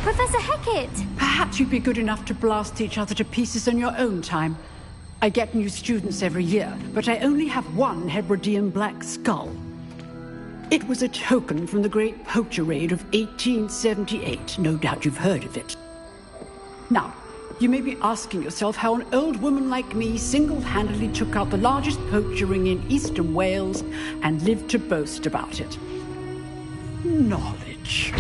Professor Hecat! Perhaps you'd be good enough to blast each other to pieces in your own time. I get new students every year, but I only have one Hebridean black skull. It was a token from the Great Poacher Raid of 1878. No doubt you've heard of it. Now, you may be asking yourself how an old woman like me single-handedly took out the largest poacher ring in eastern Wales and lived to boast about it. Knowledge.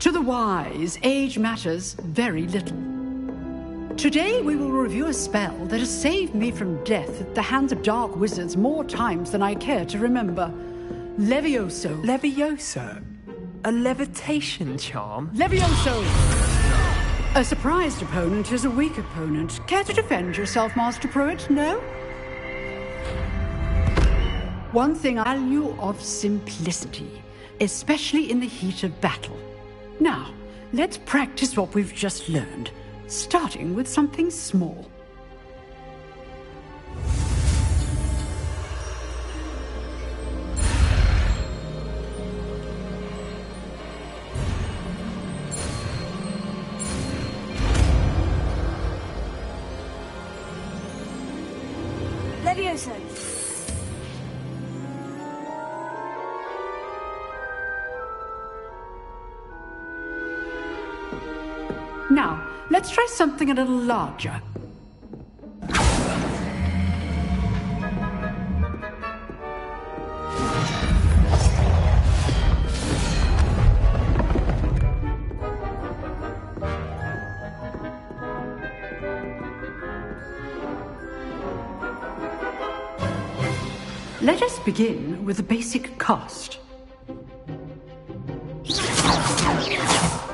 To the wise, age matters very little. Today we will review a spell that has saved me from death at the hands of dark wizards more times than I care to remember. Levioso. Levioso? A levitation charm? Levioso! A surprised opponent is a weak opponent. Care to defend yourself, Master Pruitt? No? One thing I value of simplicity, especially in the heat of battle. Now, let's practice what we've just learned, starting with something small. Levioso! Now, let's try something a little larger. Let us begin with the basic cast.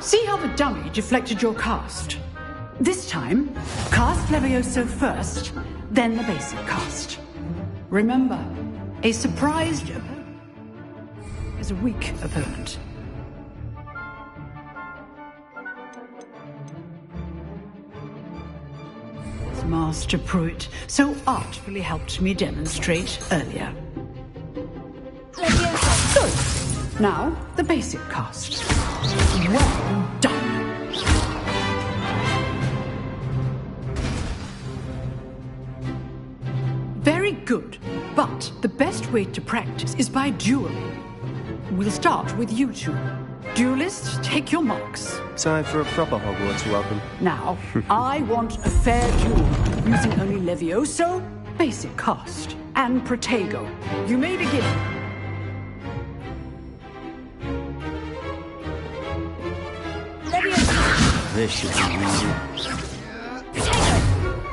See how the dummy deflected your cast? This time, cast Levioso first, then the basic cast. Remember, a surprised opponent is a weak opponent. As Master Pruitt so artfully helped me demonstrate earlier. Good. Now, the basic cast. Well done. Very good, but the best way to practice is by dueling. We'll start with you two. Duelists, take your marks. Time for a proper Hogwarts welcome. Now, I want a fair duel, using only Levioso, basic cast, and Protego. You may begin. This should be easy.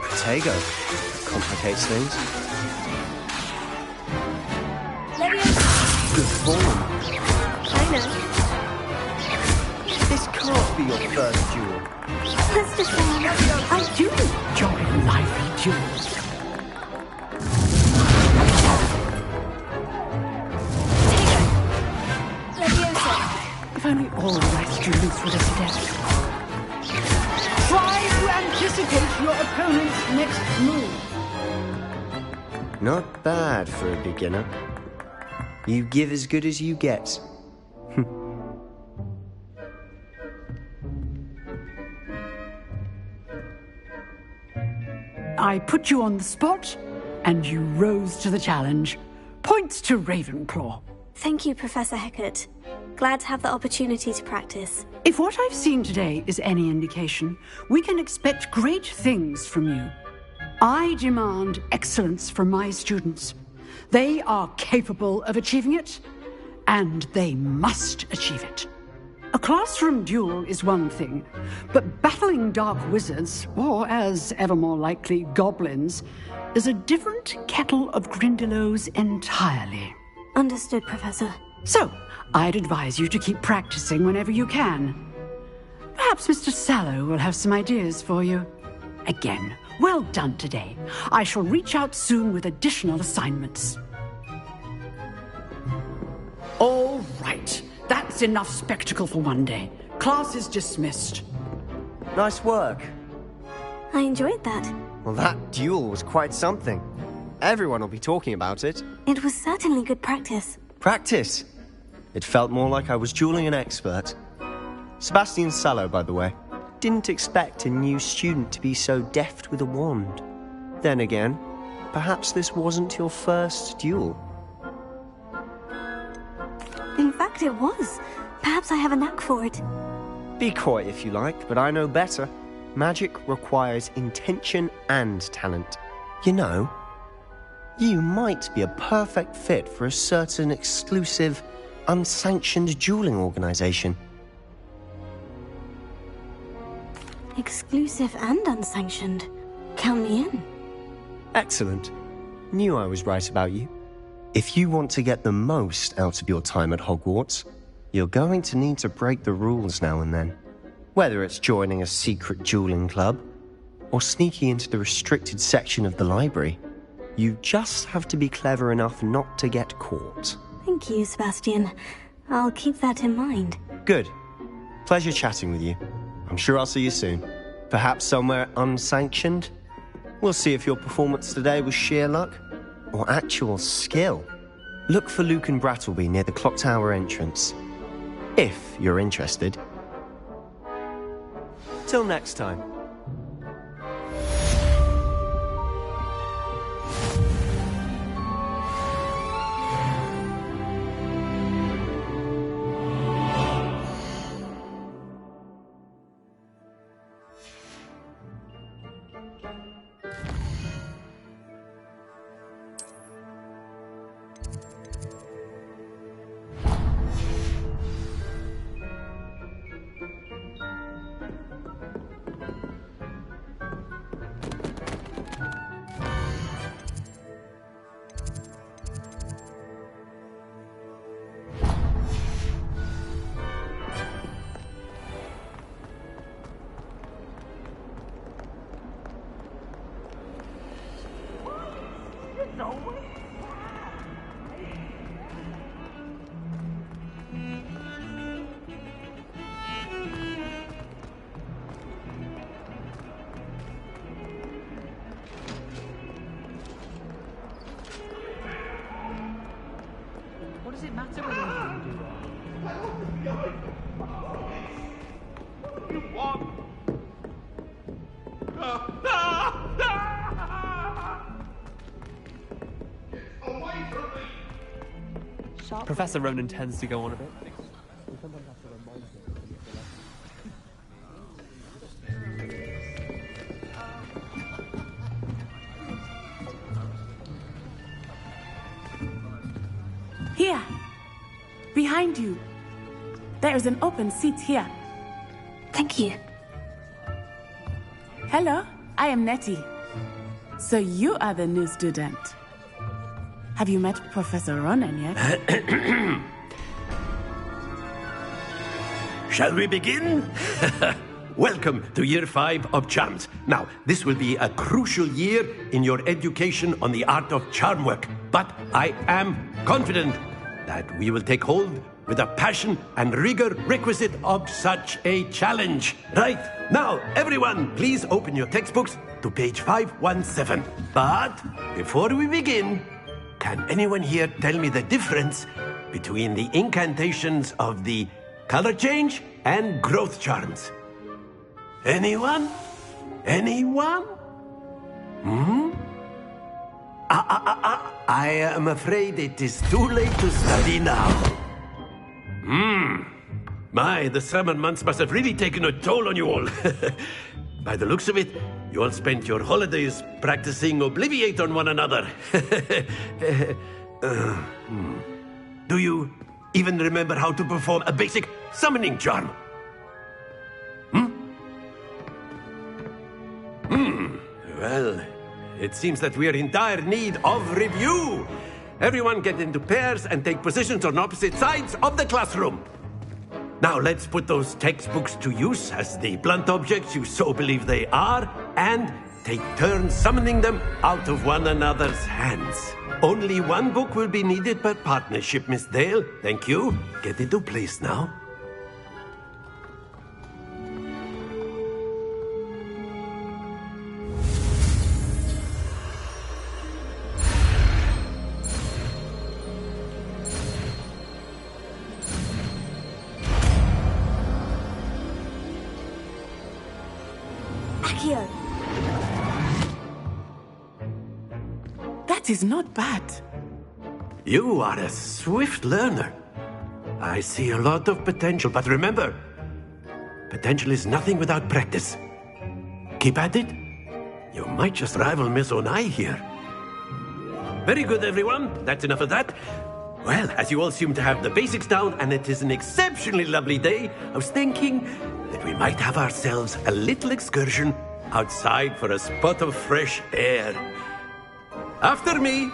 Protego. Complicates things. This can't be your first duel. Let's just say I do enjoy lively duels. If only all my students were this adept. Try to anticipate your opponent's next move. Not bad for a beginner. You give as good as you get. I put you on the spot, and you rose to the challenge. Points to Ravenclaw. Thank you, Professor Hecat. Glad to have the opportunity to practice. If what I've seen today is any indication, we can expect great things from you. I demand excellence from my students. They are capable of achieving it, and they must achieve it. A classroom duel is one thing, but battling dark wizards, or as ever more likely, goblins, is a different kettle of Grindylows entirely. Understood, Professor. So, I'd advise you to keep practicing whenever you can. Perhaps Mr. Sallow will have some ideas for you. Again, well done today. I shall reach out soon with additional assignments. All right. That's enough spectacle for one day. Class is dismissed. Nice work. I enjoyed that. Well, that duel was quite something. Everyone will be talking about it. It was certainly good practice. Practice? It felt more like I was dueling an expert. Sebastian Sallow, by the way. Didn't expect a new student to be so deft with a wand. Then again, perhaps this wasn't your first duel. In fact, it was. Perhaps I have a knack for it. Be coy if you like, but I know better. Magic requires intention and talent. You know, you might be a perfect fit for a certain exclusive, unsanctioned dueling organization. Exclusive and unsanctioned. Count me in. Excellent. Knew I was right about you. If you want to get the most out of your time at Hogwarts, you're going to need to break the rules now and then. Whether it's joining a secret dueling club, or sneaking into the restricted section of the library, you just have to be clever enough not to get caught. Thank you, Sebastian. I'll keep that in mind. Good. Pleasure chatting with you. I'm sure I'll see you soon. Perhaps somewhere unsanctioned? We'll see if your performance today was sheer luck or actual skill. Look for Luke and Brattleby near the clock tower entrance, if you're interested. Till next time. What does it matter whether you do You want? Away from me! Professor Ronan tends to go on a bit. Here, behind you. There is an open seat here. Thank you. Hello, I am Nettie. So you are the new student. Have you met Professor Ronan yet? Shall we begin? Welcome to Year 5 of Charms. Now, this will be a crucial year in your education on the art of charm work. But I am confident that we will take hold with the passion and rigor requisite of such a challenge. Right, now, everyone, please open your textbooks to page 517. But before we begin, can anyone here tell me the difference between the incantations of the color change and growth charms? Anyone? Anyone? I am afraid it is too late to study now. My, the summer months must have really taken a toll on you all. By the looks of it, you all spent your holidays practicing Obliviate on one another. Do you even remember how to perform a basic summoning charm? Well, it seems that we are in dire need of review. Everyone get into pairs and take positions on opposite sides of the classroom. Now let's put those textbooks to use as the blunt objects you so believe they are, and take turns summoning them out of one another's hands. Only one book will be needed per partnership, Miss Dale. Thank you. Get into place now. That is not bad. You are a swift learner. I see a lot of potential, but remember, potential is nothing without practice. Keep at it. You might just rival Miss Onai here. Very good, everyone. That's enough of that. Well, as you all seem to have the basics down, and it is an exceptionally lovely day, I was thinking that we might have ourselves a little excursion outside for a spot of fresh air. After me.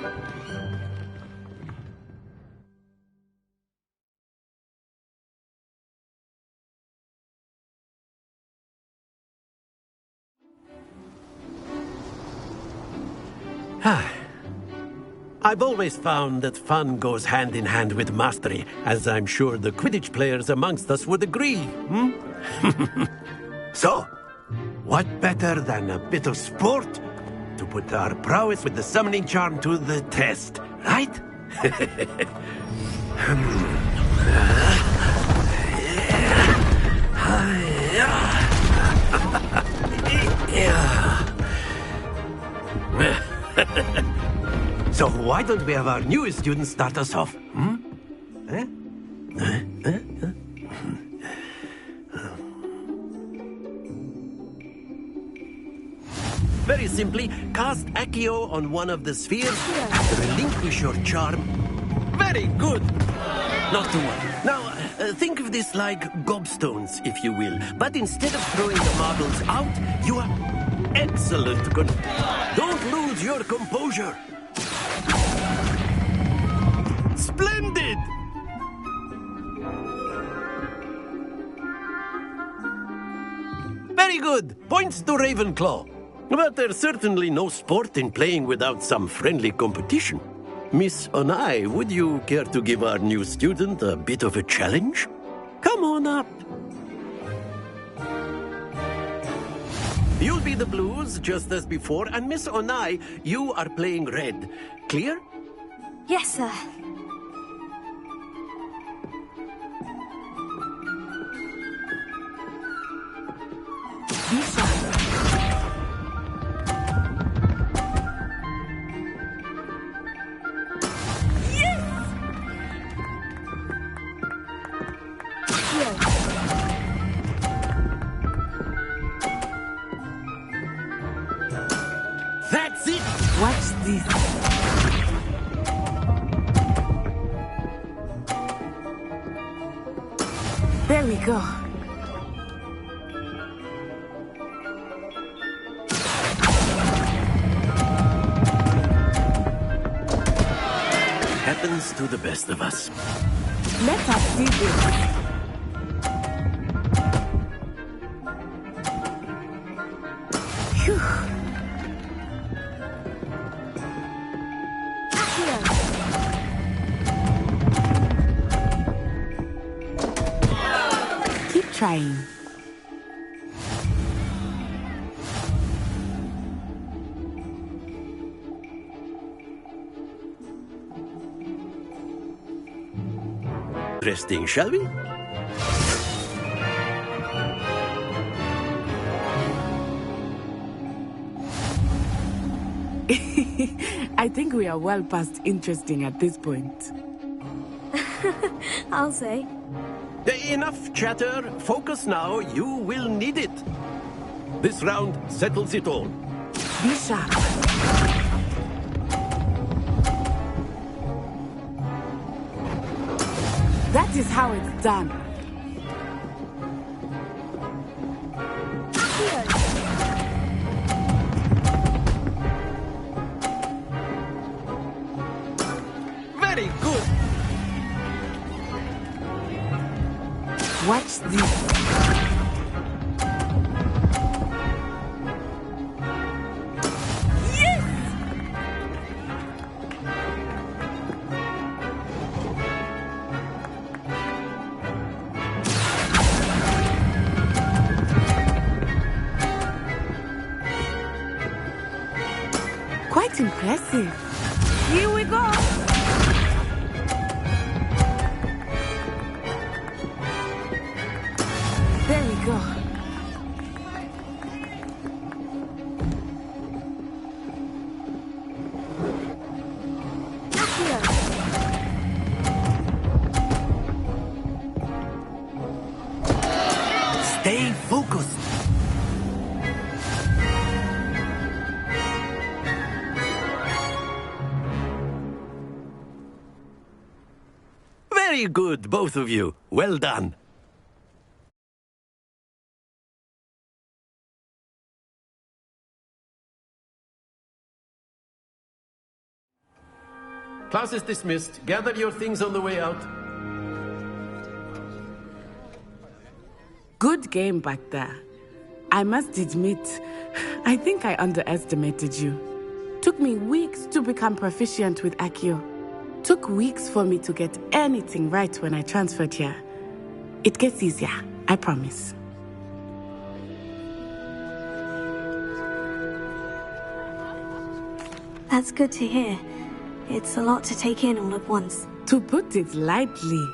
I've always found that fun goes hand in hand with mastery, as I'm sure the Quidditch players amongst us would agree. So, what better than a bit of sport to put our prowess with the summoning charm to the test, right? So why don't we have our newest student start us off? Very simply, cast Accio on one of the spheres and relinquish your charm. Very good! Not to worry. Now, think of this like gobstones, if you will. But instead of throwing the marbles out, you are excellent. Don't lose your composure. Splendid! Very good. Points to Ravenclaw. But there's certainly no sport in playing without some friendly competition. Miss Onai, would you care to give our new student a bit of a challenge? Come on up. You'll be the blues, just as before, and Miss Onai, you are playing red. Clear? Yes, sir. That's it! Watch this. There we go. Happens to the best of us. Let us do this. trying. Interesting, shall we? I think we are well past interesting at this point. I'll say. Enough chatter. Focus now. You will need it. This round settles it all. Be sharp. That is how it's done. Very good. Watch this. Quite impressive. Here we go. There we go. Stay focused. Very good, both of you. Well done. Class is dismissed. Gather your things on the way out. Good game back there. I must admit, I think I underestimated you. Took me weeks to become proficient with Accio. Took weeks for me to get anything right when I transferred here. It gets easier, I promise. That's good to hear. It's a lot to take in all at once. To put it lightly,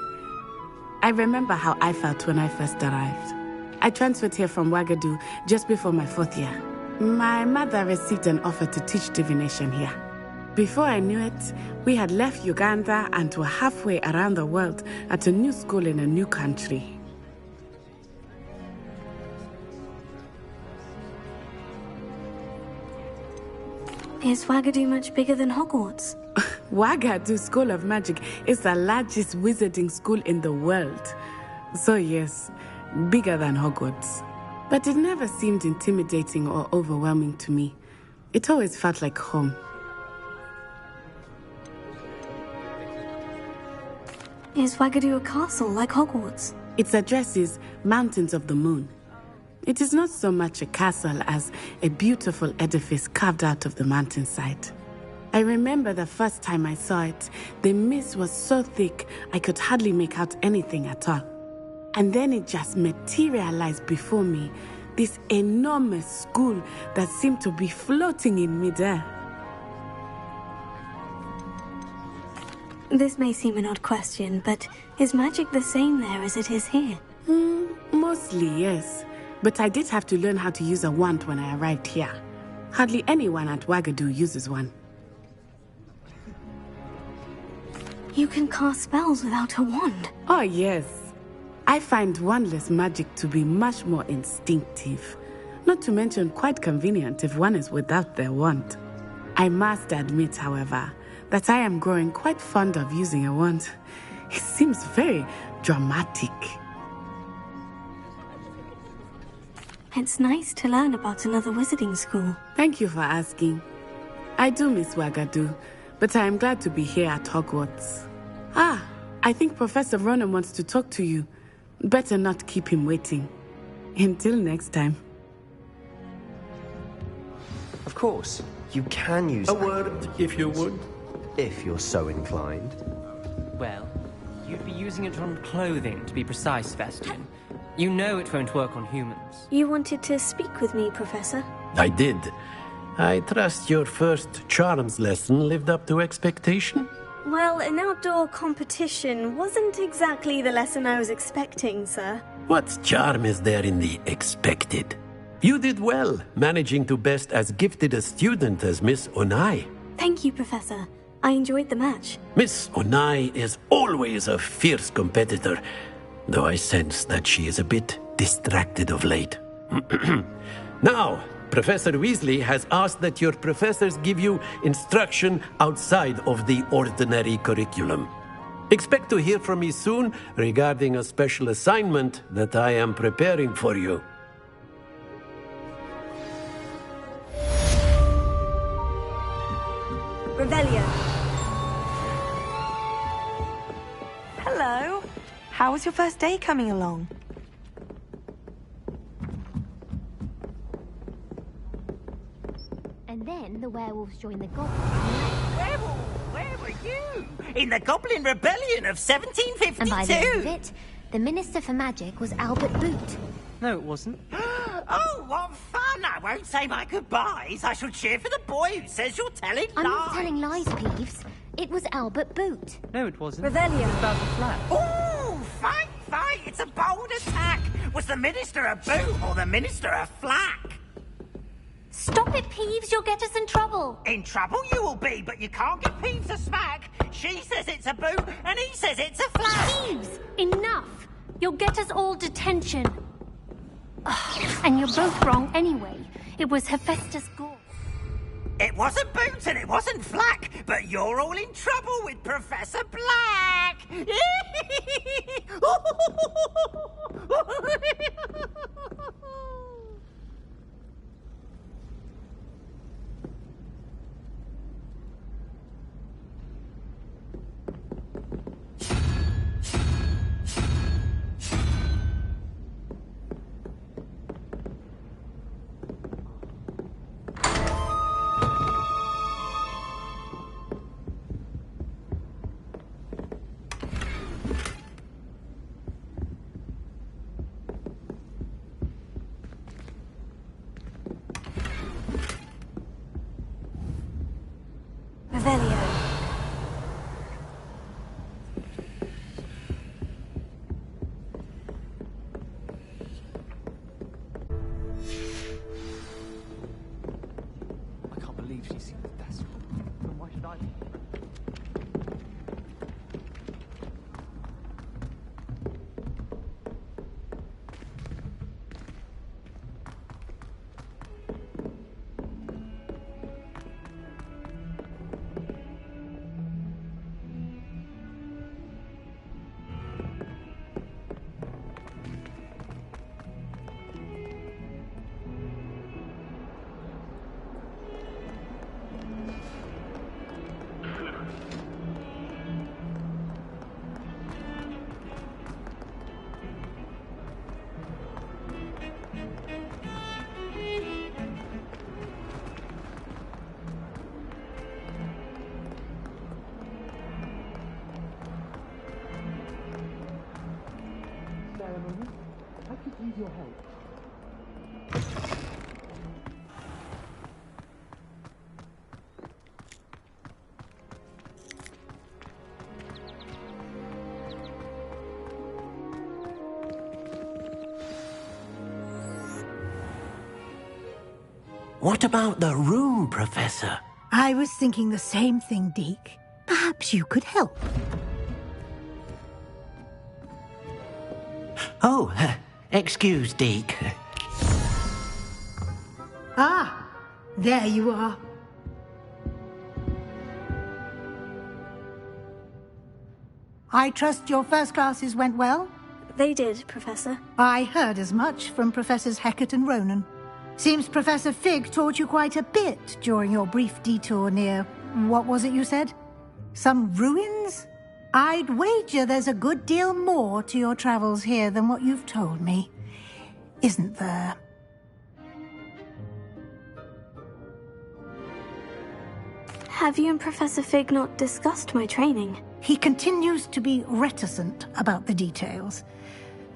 I remember how I felt when I first arrived. I transferred here from Wagadu just before my 4th year. My mother received an offer to teach divination here. Before I knew it, we had left Uganda and were halfway around the world at a new school in a new country. Is Wagadu much bigger than Hogwarts? Wagadu School of Magic is the largest wizarding school in the world. So yes, bigger than Hogwarts. But it never seemed intimidating or overwhelming to me. It always felt like home. Is Wagadu a castle like Hogwarts? Its address is Mountains of the Moon. It is not so much a castle as a beautiful edifice carved out of the mountainside. I remember the first time I saw it, the mist was so thick I could hardly make out anything at all. And then it just materialized before me, this enormous school that seemed to be floating in midair. This may seem an odd question, but is magic the same there as it is here? Mostly, yes. But I did have to learn how to use a wand when I arrived here. Hardly anyone at Wagadu uses one. You can cast spells without a wand? Oh, yes. I find wandless magic to be much more instinctive. Not to mention quite convenient if one is without their wand. I must admit, however, that I am growing quite fond of using a wand. It seems very dramatic. It's nice to learn about another wizarding school. Thank you for asking. I do miss Wagadu, but I am glad to be here at Hogwarts. Ah, I think Professor Ronan wants to talk to you. Better not keep him waiting. Until next time. Of course, you can use a word, if you would. If you're so inclined. Well, you'd be using it on clothing, to be precise, Sebastian. You know it won't work on humans. You wanted to speak with me, Professor? I did. I trust your first charms lesson lived up to expectation? Well, an outdoor competition wasn't exactly the lesson I was expecting, sir. What charm is there in the expected? You did well, managing to best as gifted a student as Miss Onai. Thank you, Professor. I enjoyed the match. Miss Onai is always a fierce competitor, though I sense that she is a bit distracted of late. Now, Professor Weasley has asked that your professors give you instruction outside of the ordinary curriculum. Expect to hear from me soon regarding a special assignment that I am preparing for you. Revelio. Hello. How was your first day coming along? And then the werewolves joined the goblins. Where were you? In the Goblin Rebellion of 1752! And by the end of it, the Minister for Magic was Albert Boot. No, it wasn't. Oh, what fun! I won't say my goodbyes. I shall cheer for the boy who says you're telling lies. I'm not telling lies, Peeves. It was Albert Boot. No, it wasn't. Revelio. It's about the flat. Ooh, fight! It's a bold attack! Was the Minister a boot or the Minister a flack? Stop it, Peeves. You'll get us in trouble. In trouble you will be, but you can't give Peeves a smack. She says it's a boot, and he says it's a flack. Peeves, enough. You'll get us all detention. Ugh, and you're both wrong anyway. It was Hephaestus Gore. It wasn't boot and it wasn't flack, but you're all in trouble with Professor Black. Revelio. I can't believe she seemed desperate. Then why should I? I could use your help. What about the room, Professor? I was thinking the same thing, Deke. Perhaps you could help. Oh, excuse, Deke. Ah, there you are. I trust your first classes went well? They did, Professor. I heard as much from Professors Hecat and Ronan. Seems Professor Fig taught you quite a bit during your brief detour near... what was it you said? Some ruins? I'd wager there's a good deal more to your travels here than what you've told me. Isn't there? Have you and Professor Fig not discussed my training? He continues to be reticent about the details.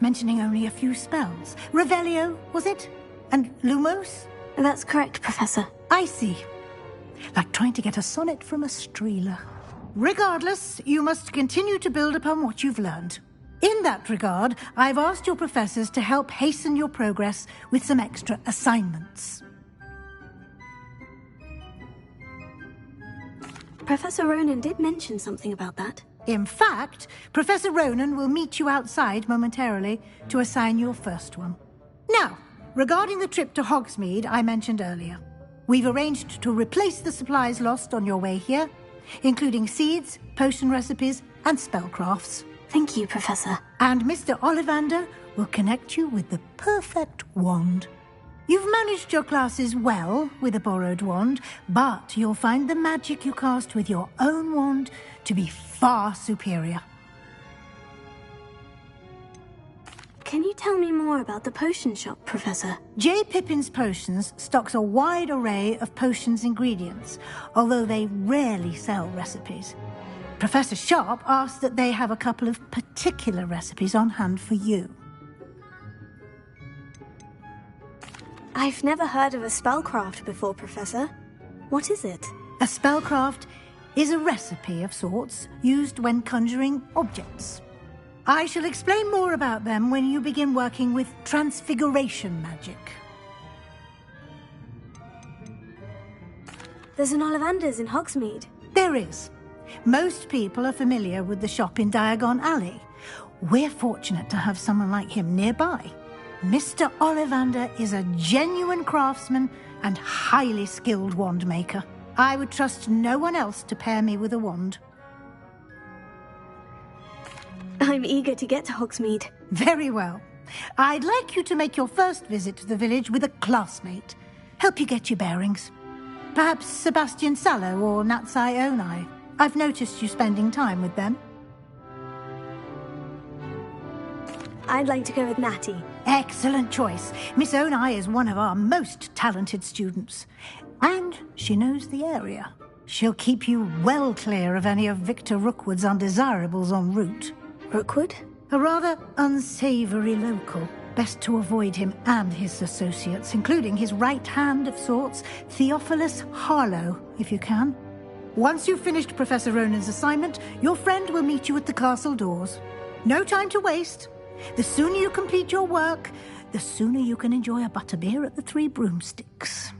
mentioning only a few spells. Revelio, was it? And Lumos? That's correct, Professor. I see. Like trying to get a sonnet from a streeler. Regardless, you must continue to build upon what you've learned. In that regard, I've asked your professors to help hasten your progress with some extra assignments. Professor Ronan did mention something about that. In fact, Professor Ronan will meet you outside momentarily to assign your first one. Now, regarding the trip to Hogsmeade I mentioned earlier, we've arranged to replace the supplies lost on your way here, including seeds, potion recipes, and spellcrafts. Thank you, Professor. And Mr. Ollivander will connect you with the perfect wand. You've managed your classes well with a borrowed wand, but you'll find the magic you cast with your own wand to be far superior. Can you tell me more about the potion shop, Professor? J. Pippin's Potions stocks a wide array of potions ingredients, although they rarely sell recipes. Professor Sharp asked that they have a couple of particular recipes on hand for you. I've never heard of a spellcraft before, Professor. What is it? A spellcraft is a recipe of sorts used when conjuring objects. I shall explain more about them when you begin working with transfiguration magic. There's an Ollivander's in Hogsmeade. There is. Most people are familiar with the shop in Diagon Alley. We're fortunate to have someone like him nearby. Mr. Ollivander is a genuine craftsman and highly skilled wand maker. I would trust no one else to pair me with a wand. I'm eager to get to Hogsmeade. Very well. I'd like you to make your first visit to the village with a classmate. Help you get your bearings. Perhaps Sebastian Sallow or Natsai Onai. I've noticed you spending time with them. I'd like to go with Natty. Excellent choice. Miss Onai is one of our most talented students. And she knows the area. She'll keep you well clear of any of Victor Rookwood's undesirables en route. Rookwood? A rather unsavoury local. Best to avoid him and his associates, including his right hand of sorts, Theophilus Harlow, if you can. Once you've finished Professor Ronan's assignment, your friend will meet you at the castle doors. No time to waste. The sooner you complete your work, the sooner you can enjoy a butterbeer at the Three Broomsticks.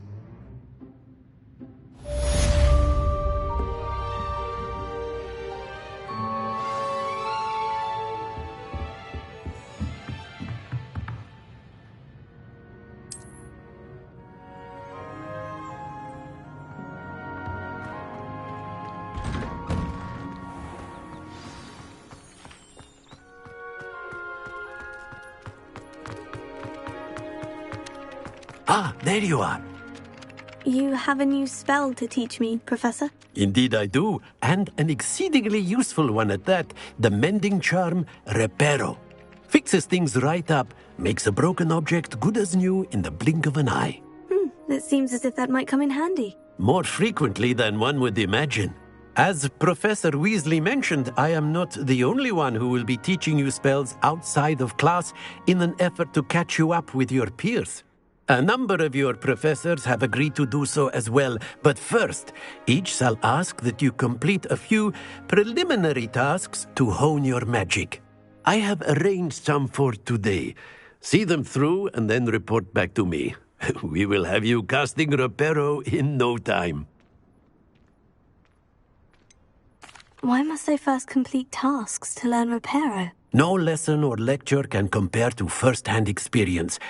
Ah, there you are. You have a new spell to teach me, Professor? Indeed I do, and an exceedingly useful one at that, the mending charm Reparo. Fixes things right up, makes a broken object good as new in the blink of an eye. It seems as if that might come in handy. More frequently than one would imagine. As Professor Weasley mentioned, I am not the only one who will be teaching you spells outside of class in an effort to catch you up with your peers. A number of your professors have agreed to do so as well, but first, each shall ask that you complete a few preliminary tasks to hone your magic. I have arranged some for today. See them through and then report back to me. We will have you casting Reparo in no time. Why must I first complete tasks to learn Reparo? No lesson or lecture can compare to first-hand experience.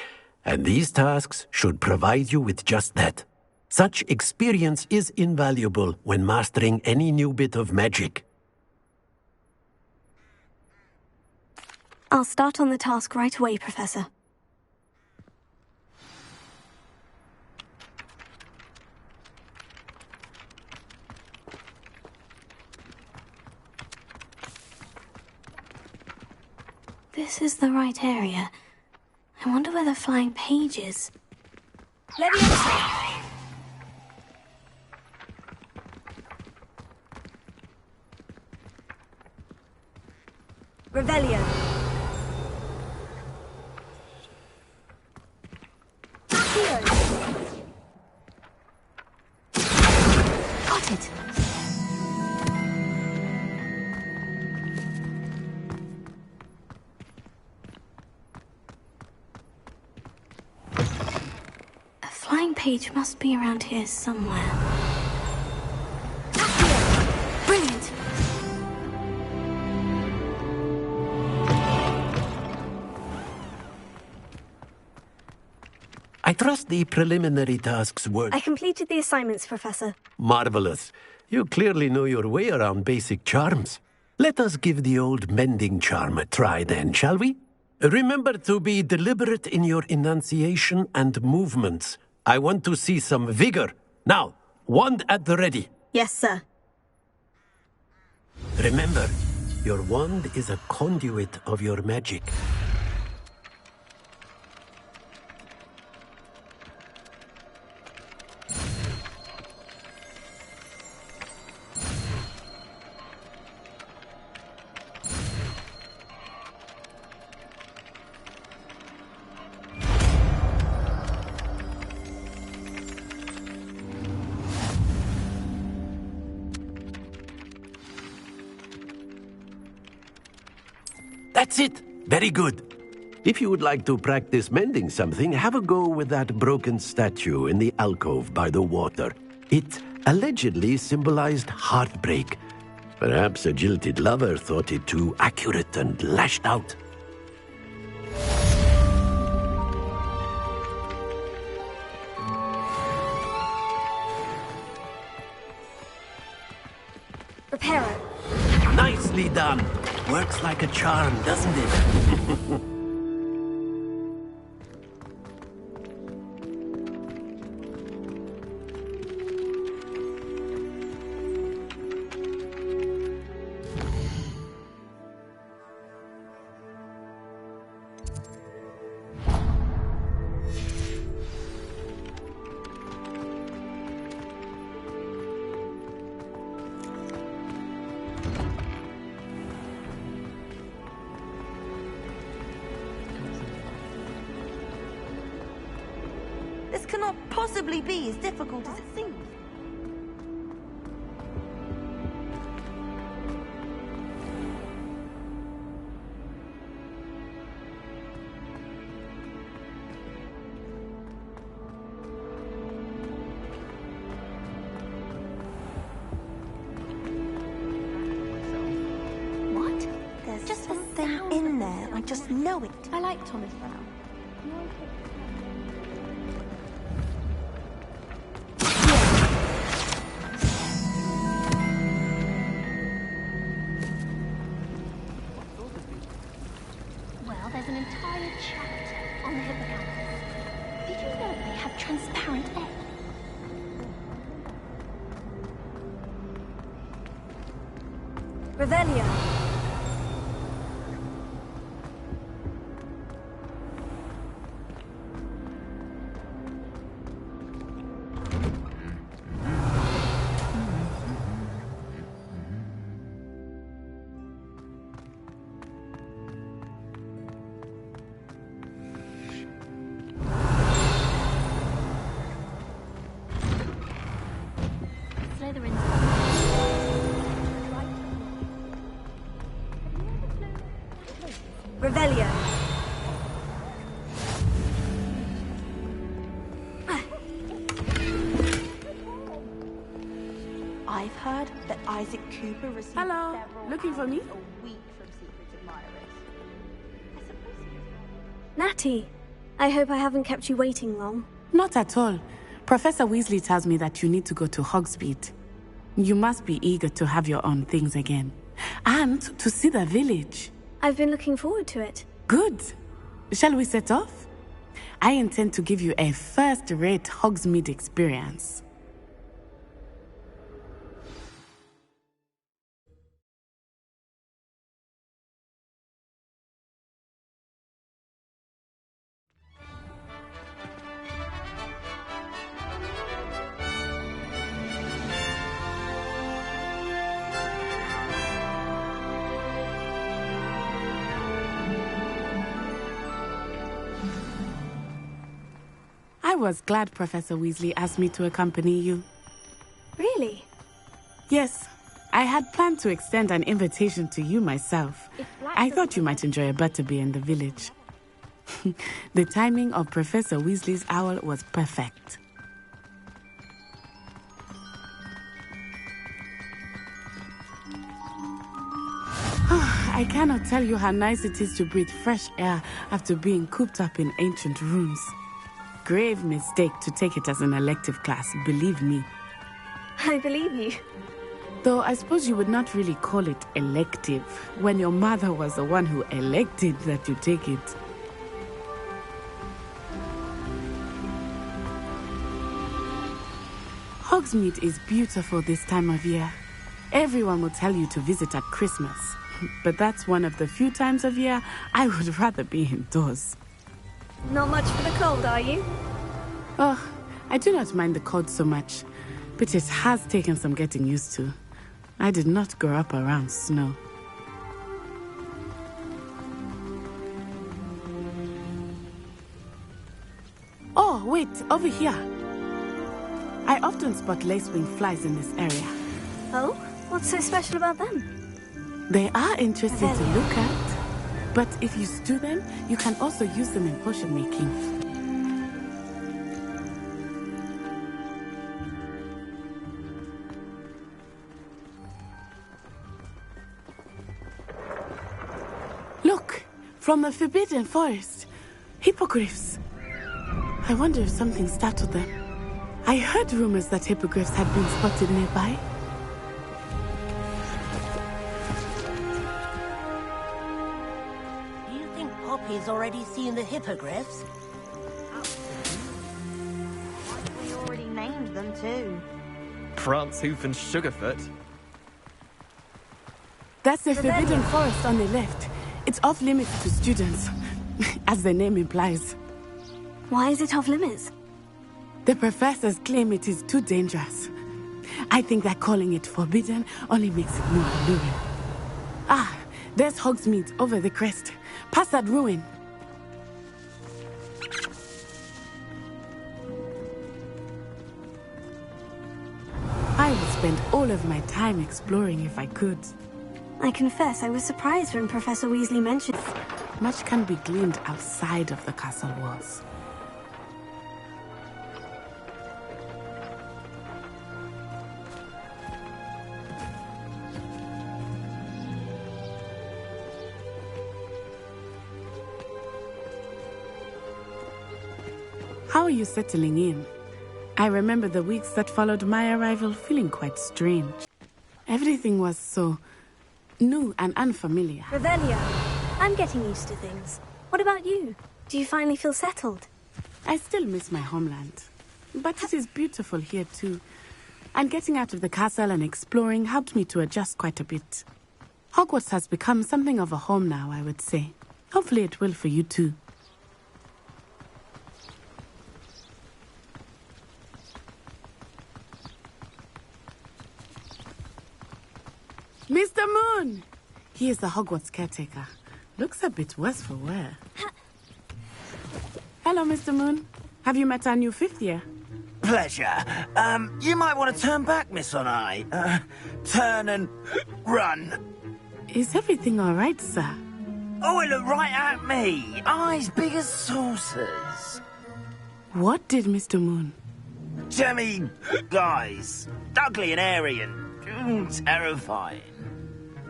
And these tasks should provide you with just that. Such experience is invaluable when mastering any new bit of magic. I'll start on the task right away, Professor. This is the right area. I wonder where the flying page is. Leviosa! Revelio. blank page must be around here somewhere. Brilliant! I trust the preliminary tasks were... I completed the assignments, Professor. Marvelous. You clearly know your way around basic charms. Let us give the old mending charm a try then, shall we? Remember to be deliberate in your enunciation and movements. I want to see some vigor. Now, wand at the ready. Yes, sir. Remember, your wand is a conduit of your magic. That's it. Very good. If you would like to practice mending something, have a go with that broken statue in the alcove by the water. It allegedly symbolized heartbreak. Perhaps a jilted lover thought it too accurate and lashed out. Prepare it. Nicely done. Works like a charm, doesn't it? This cannot possibly be as difficult as it seems. What? There's just something in there. I just know it. I like Thomas Brown. Well, there's an entire chapter on the hippocampus. Did you know they have transparent eggs? Revelio. Revelio. I've heard that Isaac Cooper received Hello. Looking for me? a week from secret admirers. Natty, I hope I haven't kept you waiting long. Not at all. Professor Weasley tells me that you need to go to Hogsmeade. You must be eager to have your own things again. And to see the village. I've been looking forward to it. Good. Shall we set off? I intend to give you a first-rate Hogsmeade experience. I was glad Professor Weasley asked me to accompany you. Really? Yes. I had planned to extend an invitation to you myself. I thought you might enjoy a butterbeer in the village. The timing of Professor Weasley's owl was perfect. I cannot tell you how nice it is to breathe fresh air after being cooped up in ancient rooms. Grave mistake to take it as an elective class, believe me. I believe you. Though I suppose you would not really call it elective when your mother was the one who elected that you take it. Hogsmeade is beautiful this time of year. Everyone will tell you to visit at Christmas. But that's one of the few times of year I would rather be indoors. Not much for the cold, are you? Oh, I do not mind the cold so much, but it has taken some getting used to. I did not grow up around snow. Oh, wait, over here. I often spot lacewing flies in this area. Oh? What's so special about them? They are interesting to look at, but if you stew them, you can also use them in potion making. Look, from the Forbidden Forest, hippogriffs. I wonder if something startled them. I heard rumors that hippogriffs had been spotted nearby. Do you think Poppy's already seen the hippogriffs? We already named them too. Prance, Hoof and Sugarfoot. That's the Forbidden Forest on the left. It's off limits to students, as the name implies. Why is it off limits? The professors claim it is too dangerous. I think that calling it forbidden only makes it more alluring. Ah, there's Hogsmeade over the crest. Past that ruin. I would spend all of my time exploring if I could. I confess I was surprised when Professor Weasley mentioned... Much can be gleaned outside of the castle walls. How are you settling in? I remember the weeks that followed my arrival feeling quite strange. Everything was so new and unfamiliar. Revelio, I'm getting used to things. What about you? Do you finally feel settled? I still miss my homeland, but it is beautiful here too. And getting out of the castle and exploring helped me to adjust quite a bit. Hogwarts has become something of a home now, I would say. Hopefully it will for you too. Mr. Moon! He is the Hogwarts caretaker. Looks a bit worse for wear. Hello, Mr. Moon. Have you met our new fifth year? Pleasure. You might want to turn back, Miss On-Eye. Turn and run. Is everything all right, sir? Oh, it looked right at me. Eyes big as saucers. What did Mr. Moon? Jemmy guys. Ugly and airy and terrifying.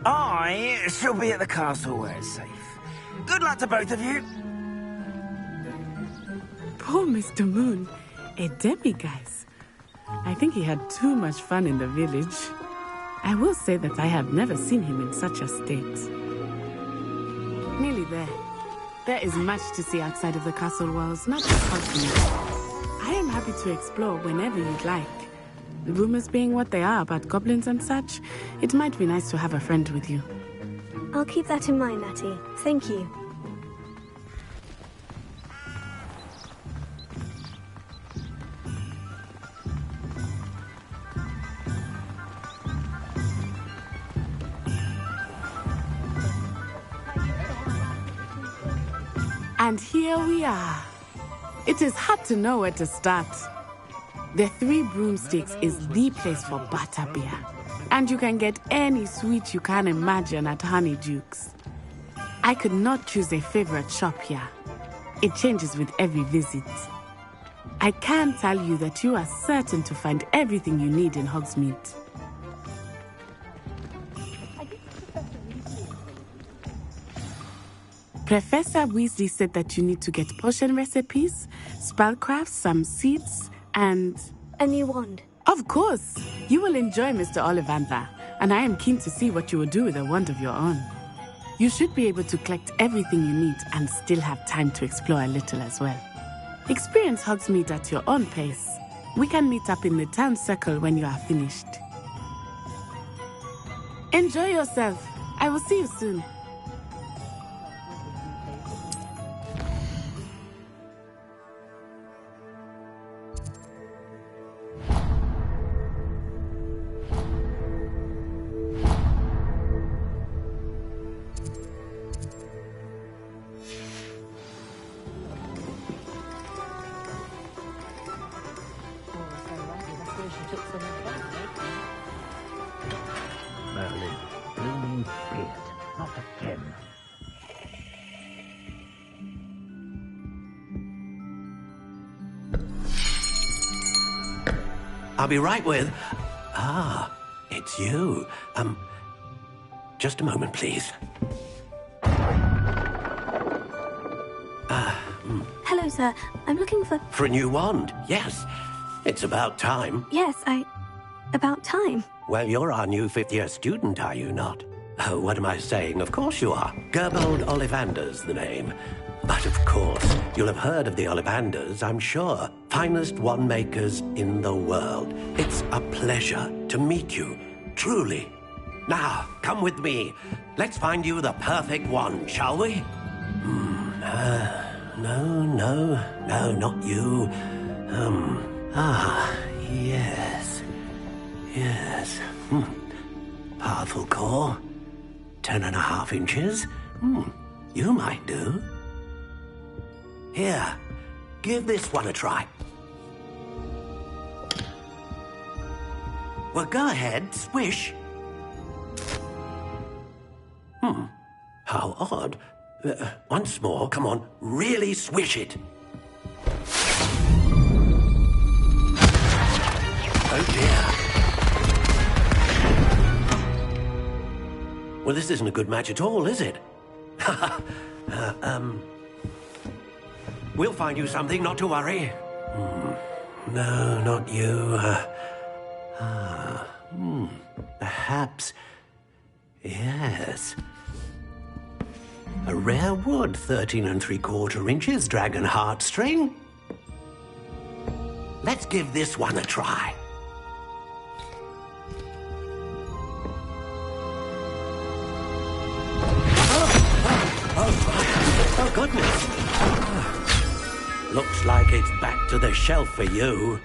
I shall be at the castle where it's safe. Good luck to both of you. Poor Mr. Moon. A demiguise. I think he had too much fun in the village. I will say that I have never seen him in such a state. Nearly there. There is much to see outside of the castle walls, not just Hogsmeade. I am happy to explore whenever you'd like. Rumors being what they are about goblins and such, it might be nice to have a friend with you. I'll keep that in mind, Natty. Thank you. And here we are. It is hard to know where to start. The Three Broomsticks is the place for butterbeer. And you can get any sweet you can imagine at Honeydukes. I could not choose a favorite shop here. It changes with every visit. I can tell you that you are certain to find everything you need in Hogsmeade. Professor Weasley said that you need to get potion recipes, spellcrafts, some seeds, and... a new wand. Of course. You will enjoy Mr. Ollivander, and I am keen to see what you will do with a wand of your own. You should be able to collect everything you need and still have time to explore a little as well. Experience Hogsmeade at your own pace. We can meet up in the town circle when you are finished. Enjoy yourself. I will see you soon. Merlin, you mean beard, not again. I'll be right with... Ah, it's you. Just a moment, please. Hello, sir. I'm looking for... For a new wand, yes. It's about time. Yes, about time. Well, you're our new fifth-year student, are you not? Oh, what am I saying? Of course you are. Gerbold Ollivander's the name. But of course, you'll have heard of the Ollivanders, I'm sure. Finest wand makers in the world. It's a pleasure to meet you, truly. Now, come with me. Let's find you the perfect wand, shall we? No, not you. Yes. Powerful core. 10.5 inches. You might do. Here, give this one a try. Well, go ahead, swish. How odd. Once more, come on, really swish it. Oh dear. Well, this isn't a good match at all, is it? We'll find you something, not to worry. No, not you. Perhaps... Yes. A rare wood, 13 3/4 inches, dragon heartstring. Let's give this one a try. Oh, goodness. Looks like it's back to the shelf for you.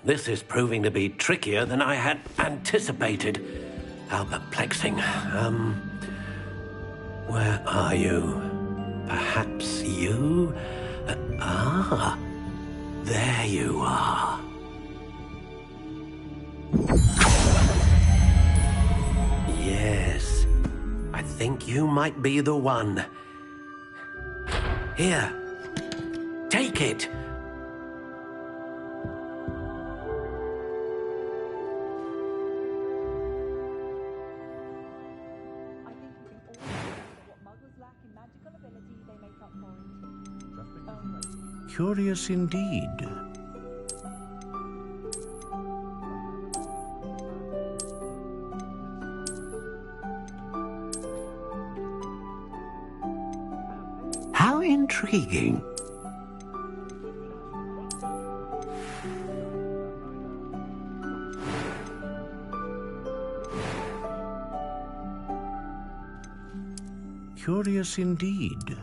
This is proving to be trickier than I had anticipated. How perplexing. Where are you? Perhaps you? There you are. Yes, I think you might be the one. Here, take it. Curious indeed. How intriguing. Curious indeed.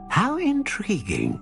How intriguing.